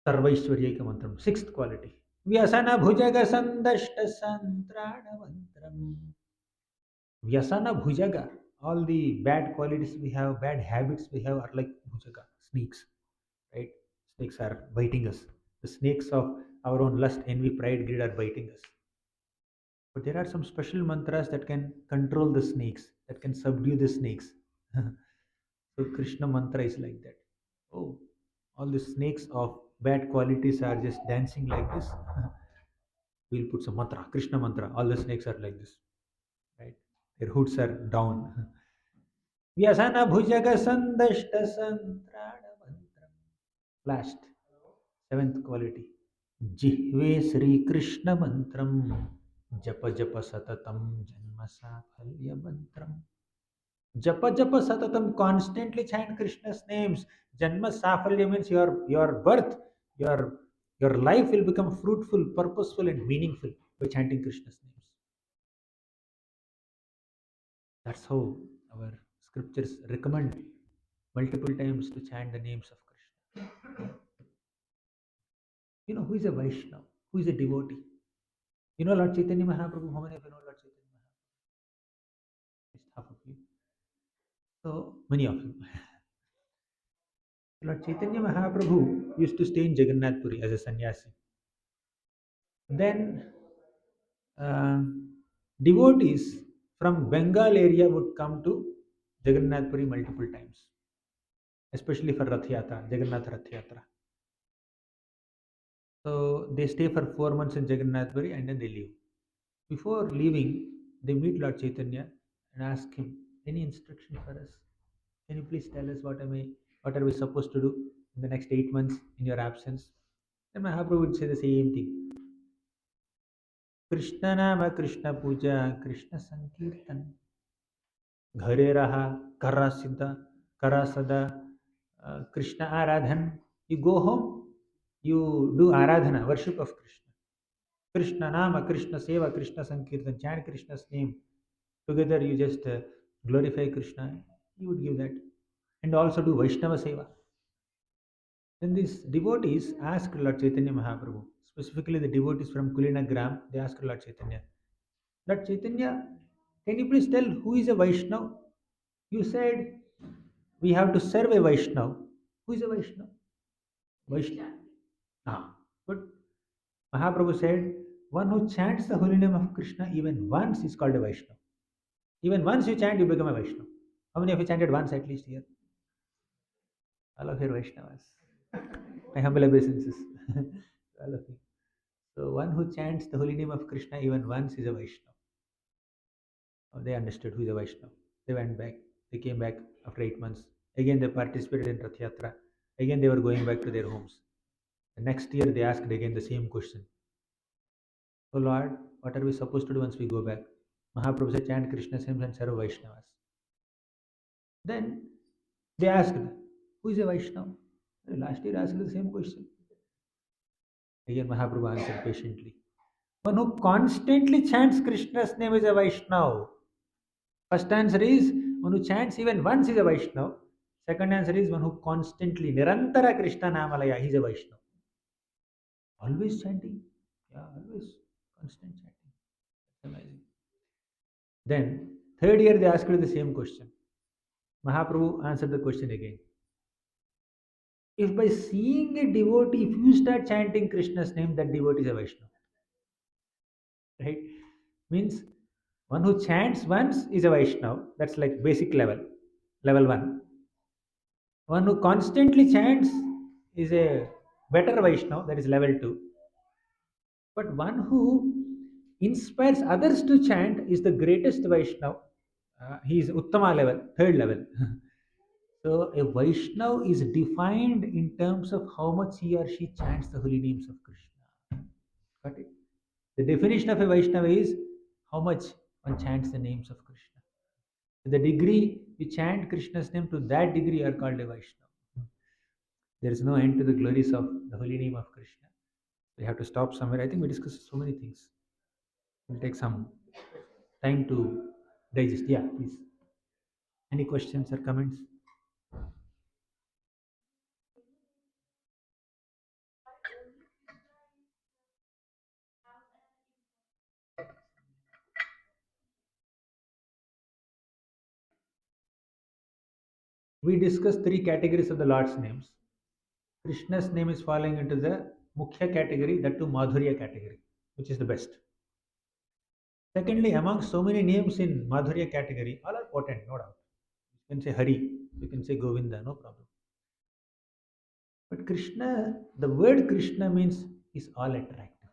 Sarvaishwaryeka mantram. Sixth quality. Vyasana bhujaga sandashta santrana mantram. Vyasana bhujaga. All the bad qualities we have, bad habits we have are like bhujaga, snakes, right? Snakes are biting us. The snakes of our own lust, envy, pride, greed are biting us. But there are some special mantras that can control the snakes, that can subdue the snakes. So Krishna mantra is like that. Oh, all the snakes of bad qualities are just dancing like this. We'll put some mantra, Krishna mantra. All the snakes are like this, right? Their hoods are down. Vyasana bhujaga sandashta santrana mantram. Last, seventh quality. Jihve Sri Krishna mantram. Japa japa satatam janma safalya mantram. Japa japa satatam, constantly chant Krishna's names. Janma safalya means your birth, your your life will become fruitful, purposeful, and meaningful by chanting Krishna's names. That's how our scriptures recommend multiple times to chant the names of Krishna. You know who is a Vaishnava? Who is a devotee? You know Lord Chaitanya Mahaprabhu? How many of you know Lord Chaitanya Mahaprabhu? At least half of you. So many of you. Lord Chaitanya Mahaprabhu used to stay in Jagannath Puri as a sannyasi. Then uh, devotees from Bengal area would come to Jagannath Puri multiple times, especially for Rath Yatra, Jagannath Rath Yatra. So they stay for 4 months in Jagannath Puri and then they leave. Before leaving, they meet Lord Chaitanya and ask him, "Any instruction for us? Can you please tell us what are we supposed to do in the next 8 months in your absence?" Then Mahaprabhu would say the same thing. Krishna Nama, Krishna Puja, Krishna Sankirtan. Ghare raha, kara siddha, kara sada, Krishna Aradhan. You go home, you do Aradhana, worship of Krishna. Krishna Nama, Krishna Seva, Krishna Sankirtan, chant Krishna's name. Together you just glorify Krishna. You would give that. And also do Vaishnava Seva. Then these devotees asked Lord Chaitanya Mahaprabhu, specifically the devotees from Kulina Gram, they asked Lord Chaitanya, Lord Chaitanya, can you please tell who is a Vaishnav? You said we have to serve a Vaishnav. Who is a Vaishnav? Vaishnav. Ah, but Mahaprabhu said, one who chants the holy name of Krishna even once is called a Vaishnav. Even once you chant, you become a Vaishnav. How many of you chanted once at least here? All of you are Vaishnavas. My humble obeisances. All of you. So one who chants the holy name of Krishna even once is a Vaishnava. They understood who is a Vaishnava. They went back. They came back after 8 months. Again, they participated in Rath Yatra. Again, they were going back to their homes. The next year, they asked again the same question. Oh Lord, what are we supposed to do once we go back? Mahaprabhu said, chant Krishna's hymns and serve Vaishnavas. Then they asked, who is a Vaishnava? Last year asked the same question. Again, Mahaprabhu answered patiently. One who constantly chants Krishna's name is a Vaishnava. First answer is one who chants even once is a Vaishnava. Second answer is one who constantly, Nirantara Krishna Namalaya, he's a Vaishnava. Always chanting. Yeah, always constant chanting. That's amazing. Then, third year they asked you the same question. Mahaprabhu answered the question again. If by seeing a devotee, if you start chanting Krishna's name, that devotee is a Vaishnava. Right? Means one who chants once is a Vaishnava. That's like basic level, level one. One who constantly chants is a better Vaishnava, that is level two. But one who inspires others to chant is the greatest Vaishnava. He is Uttama level, third level. So a Vaishnava is defined in terms of how much he or she chants the holy names of Krishna. Got it? The definition of a Vaishnava is how much one chants the names of Krishna. To the degree we chant Krishna's name, to that degree you are called a Vaishnava. There is no end to the glories of the holy name of Krishna. We have to stop somewhere. I think we discussed so many things. We'll take some time to digest. Yeah, please. Any questions or comments? We discussed three categories of the Lord's names. Krishna's name is falling into the Mukhya category, that too Madhurya category, which is the best. Secondly, among so many names in Madhurya category, all are potent, no doubt. You can say Hari, you can say Govinda, no problem. But Krishna, the word Krishna means is all attractive,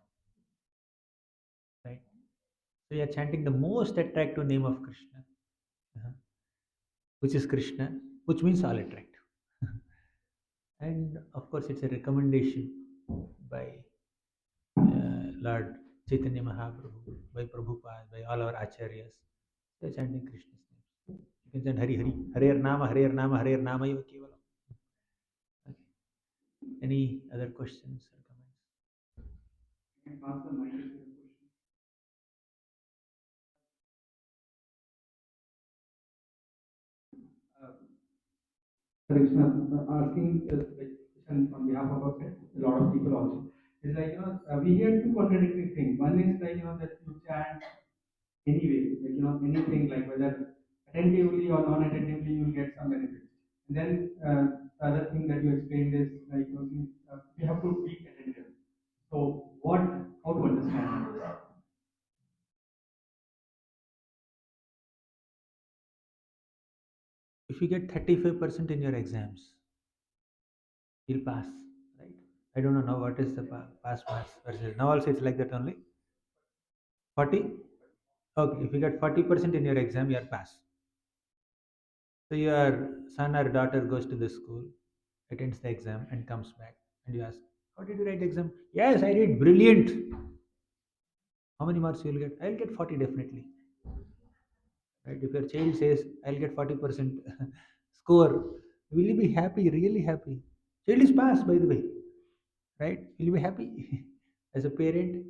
right? So you are chanting the most attractive name of Krishna, uh, which is Krishna, which means all attractive. And of course, it's a recommendation by Lord Chaitanya Mahaprabhu, by Prabhupada, by all our acharyas. They're chanting Krishna's name. You can chant Hari Hari, Hare Nama, Hare Nama, Hare Nama, Eva Kevalam. Okay. Any other questions or comments? You can answer my question. Krishna asking the question on behalf of a lot of people also. It's like, we hear two contradictory things. One is like, that you chant anyway, like, anything, like whether attentively or non-attentively, you'll get some benefit. And then the other thing that you explained is like, you have to be attentive. So how to understand this? If you get 35% in your exams, you'll pass, right? I don't know now what is the pass marks versus now also it's like that only. 40? Okay, if you get 40% in your exam, you are pass. So your son or daughter goes to the school, attends the exam, and comes back, and you ask, "How did you write the exam?" Yes, I did brilliant. How many marks you will get? I'll get 40 definitely. Right? If your child says, "I'll get 40% score," will you be happy? Really happy? Child is passed, by the way. Right? Will you be happy? As a parent,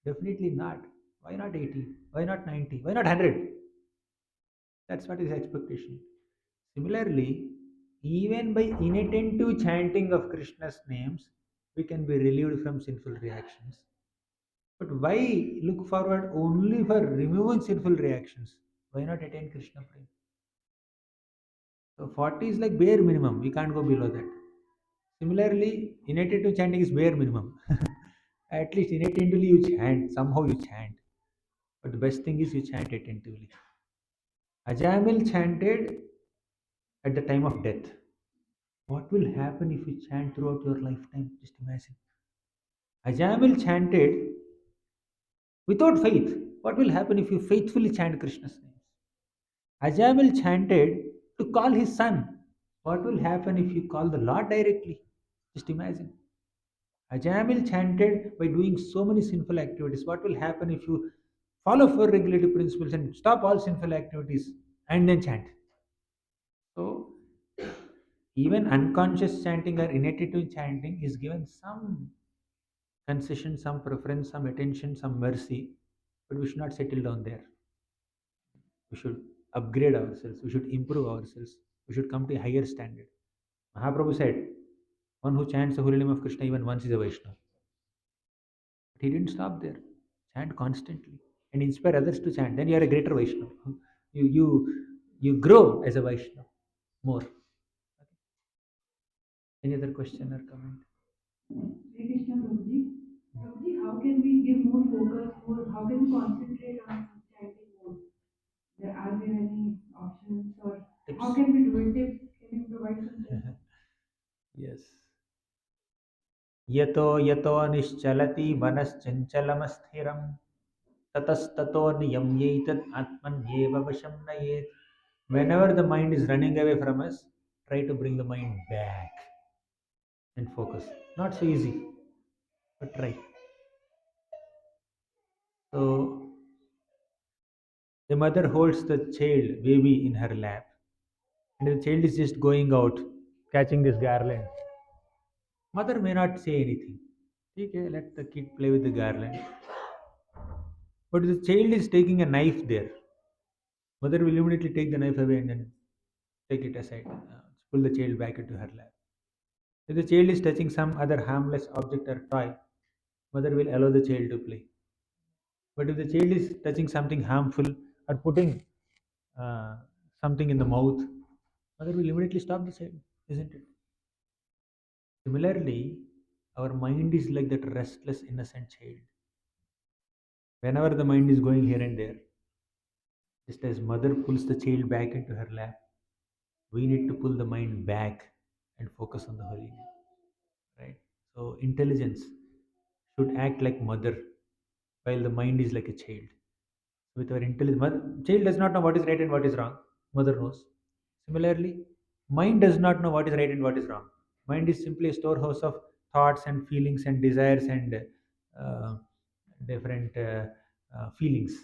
definitely not. Why not 80? Why not 90? Why not 100? That's what is expectation. Similarly, even by inattentive chanting of Krishna's names, we can be relieved from sinful reactions. But why look forward only for removing sinful reactions? Why not attain Krishna Prem? So 40 is like bare minimum. We can't go below that. Similarly, inattentive chanting is bare minimum. At least inattentively you chant. Somehow you chant. But the best thing is you chant attentively. Ajamil chanted at the time of death. What will happen if you chant throughout your lifetime? Just imagine. Ajamil chanted without faith. What will happen if you faithfully chant Krishna's names? Ajamil chanted to call his son. What will happen if you call the Lord directly? Just imagine. Ajamil chanted by doing so many sinful activities. What will happen if you follow four regulative principles and stop all sinful activities and then chant? So, even unconscious chanting or inattentive chanting is given some concession, some preference, some attention, some mercy, but we should not settle down there. We should upgrade ourselves, we should improve ourselves, we should come to a higher standard. Mahaprabhu said, one who chants the holy name of Krishna even once is a Vaishnava. But he didn't stop there. Chant constantly and inspire others to chant. Then you are a greater Vaishnava. You grow as a Vaishnava more. Any other question or comment? Hare Krishna Prabhuji. Prabhuji, how can we give more focus, more, how can we concentrate on chanting more? Are there any options or tips? How can we do it? Tips? Can you provide some tips? Yes. यतो यतो निश्चलति मनश्चञ्चलमस्थिरं ततस्ततो नियम्यैतत् आत्मन्येव वशं नयेत्. Whenever the mind is running away from us, try to bring the mind back and focus. Not so easy, but try. So the mother holds the child, baby, in her lap, and the child is just going out, catching this garland. Mother may not say anything. Okay, let the kid play with the garland. But the child is taking a knife there. Mother will immediately take the knife away and then take it aside, pull the child back into her lap. If the child is touching some other harmless object or toy, mother will allow the child to play. But if the child is touching something harmful or putting uh, something in the mouth, mother will immediately stop the child, isn't it? Similarly, our mind is like that restless, innocent child. Whenever the mind is going here and there, just as mother pulls the child back into her lap, we need to pull the mind back and focus on the holy name, right? So intelligence should act like mother while the mind is like a child. With our intelligence, child does not know what is right and what is wrong. Mother knows. Similarly, mind does not know what is right and what is wrong. Mind is simply a storehouse of thoughts and feelings and desires and uh, different feelings.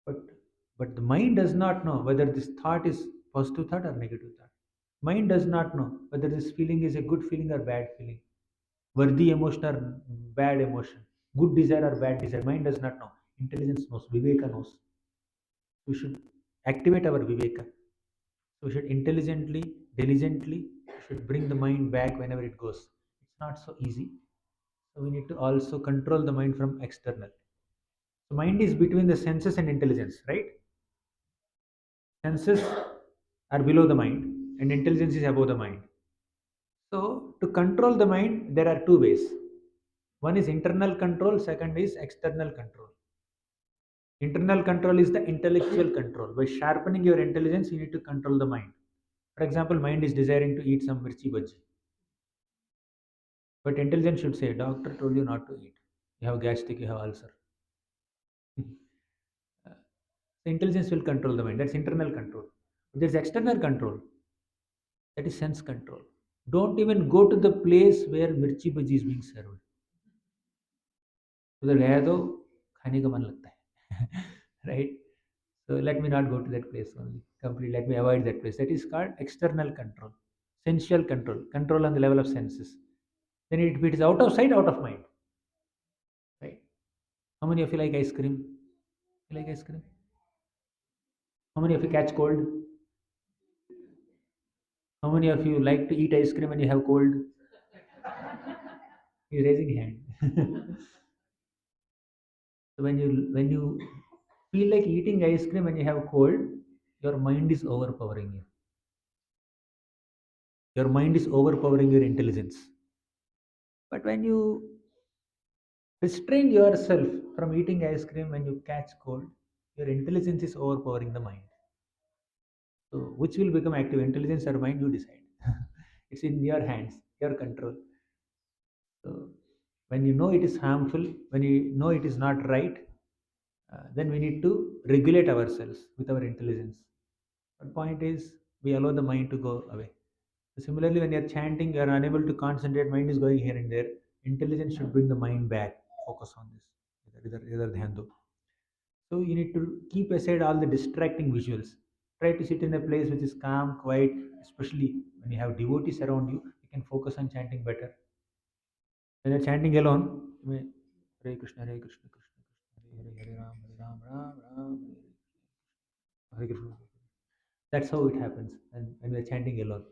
But the mind does not know whether this thought is positive thought or negative thought. Mind does not know whether this feeling is a good feeling or bad feeling, worthy emotion or bad emotion, good desire or bad desire. Mind does not know. Intelligence knows. Viveka knows. We should activate our viveka. So we should intelligently, diligently, should bring the mind back whenever it goes. It's not so easy. So we need to also control the mind from external. So mind is between the senses and intelligence, right? Senses are below the mind and intelligence is above the mind. So to control the mind, there are two ways. One is internal control, second is external control. Internal control is the intellectual control. By sharpening your intelligence, you need to control the mind. For example, mind is desiring to eat some mirchi bhaji. But intelligence should say, doctor told you not to eat. You have gastric, you have ulcer. The intelligence will control the mind. That's internal control. There's external control. That is sense control. Don't even go to the place where mirchi bhaji is being served. उधर गया तो खाने का मन लगता है right. So let me not go to that place only. Complete. Let me avoid that place. That is called external control, sensual control, control on the level of senses. Then if it is out of sight, out of mind, right? How many of you like ice cream? You like ice cream? How many of you catch cold? How many of you like to eat ice cream when you have cold? He's raising hand. So when you feel like eating ice cream when you have cold, your mind is overpowering you. Your mind is overpowering your intelligence. But when you restrain yourself from eating ice cream when you catch cold, your intelligence is overpowering the mind. So which will become active, intelligence or mind? You decide. It's in your hands, your control. So when you know it is harmful, when you know it is not right, then we need to regulate ourselves with our intelligence. But point is, we allow the mind to go away. Similarly, when you're chanting, you're unable to concentrate, mind is going here and there. Intelligence should bring the mind back. Focus on this. इधर ध्यान दो. So you need to keep aside all the distracting visuals. Try to sit in a place which is calm, quiet, especially when you have devotees around you, you can focus on chanting better. When you're chanting alone, you may Hare Krishna, Krishna Krishna, Hare Hare, Ram, Ram Ram. Hare. Hare Krishna. That's how it happens, and when we're chanting alone.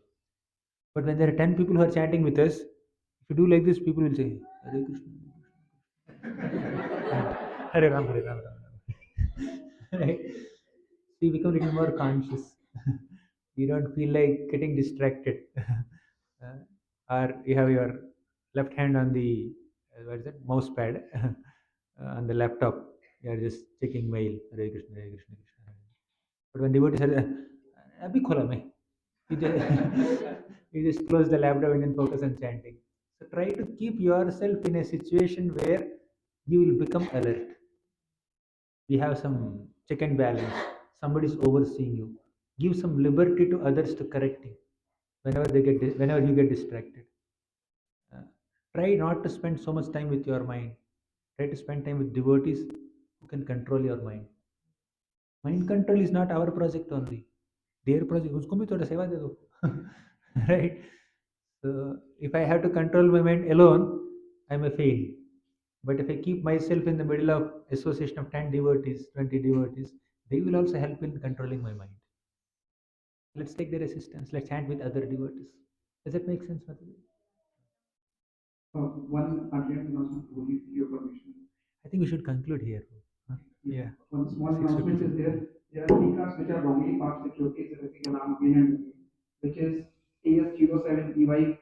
But when there are 10 people who are chanting with us, if you do like this, people will say, Hare Krishna, Hare Ram, Hare Ram, Ram Ram. Right? So you become a little more conscious. You don't feel like getting distracted. Or you have your left hand on the what is it, mouse pad on the laptop. You are just checking mail. Hare Krishna, Hare Krishna, Krishna. Hare. But when devotees are, abhi khola main. You just, you just close the laptop and then focus on chanting. So try to keep yourself in a situation where you will become alert. We have some check and balance. Somebody is overseeing you. Give some liberty to others to correct you whenever you get distracted. Uh, Try not to spend so much time with your mind. Try to spend time with devotees who can control your mind. Mind control is not our project only. Their project. उसको भी थोड़ा सेवा दे दो. Right? So if I have to control my mind alone, I may fail. But if I keep myself in the middle of association of 10 devotees, 20 devotees, they will also help in controlling my mind. Let's take their assistance. Let's chant with other devotees. Does that make sense, Mataji? One urgent announcement with your permission. I think we should conclude here. Huh? Yeah. One small announcement is there. There are three cars which are wrongly parked security is alarm again and again, which is AS07EY45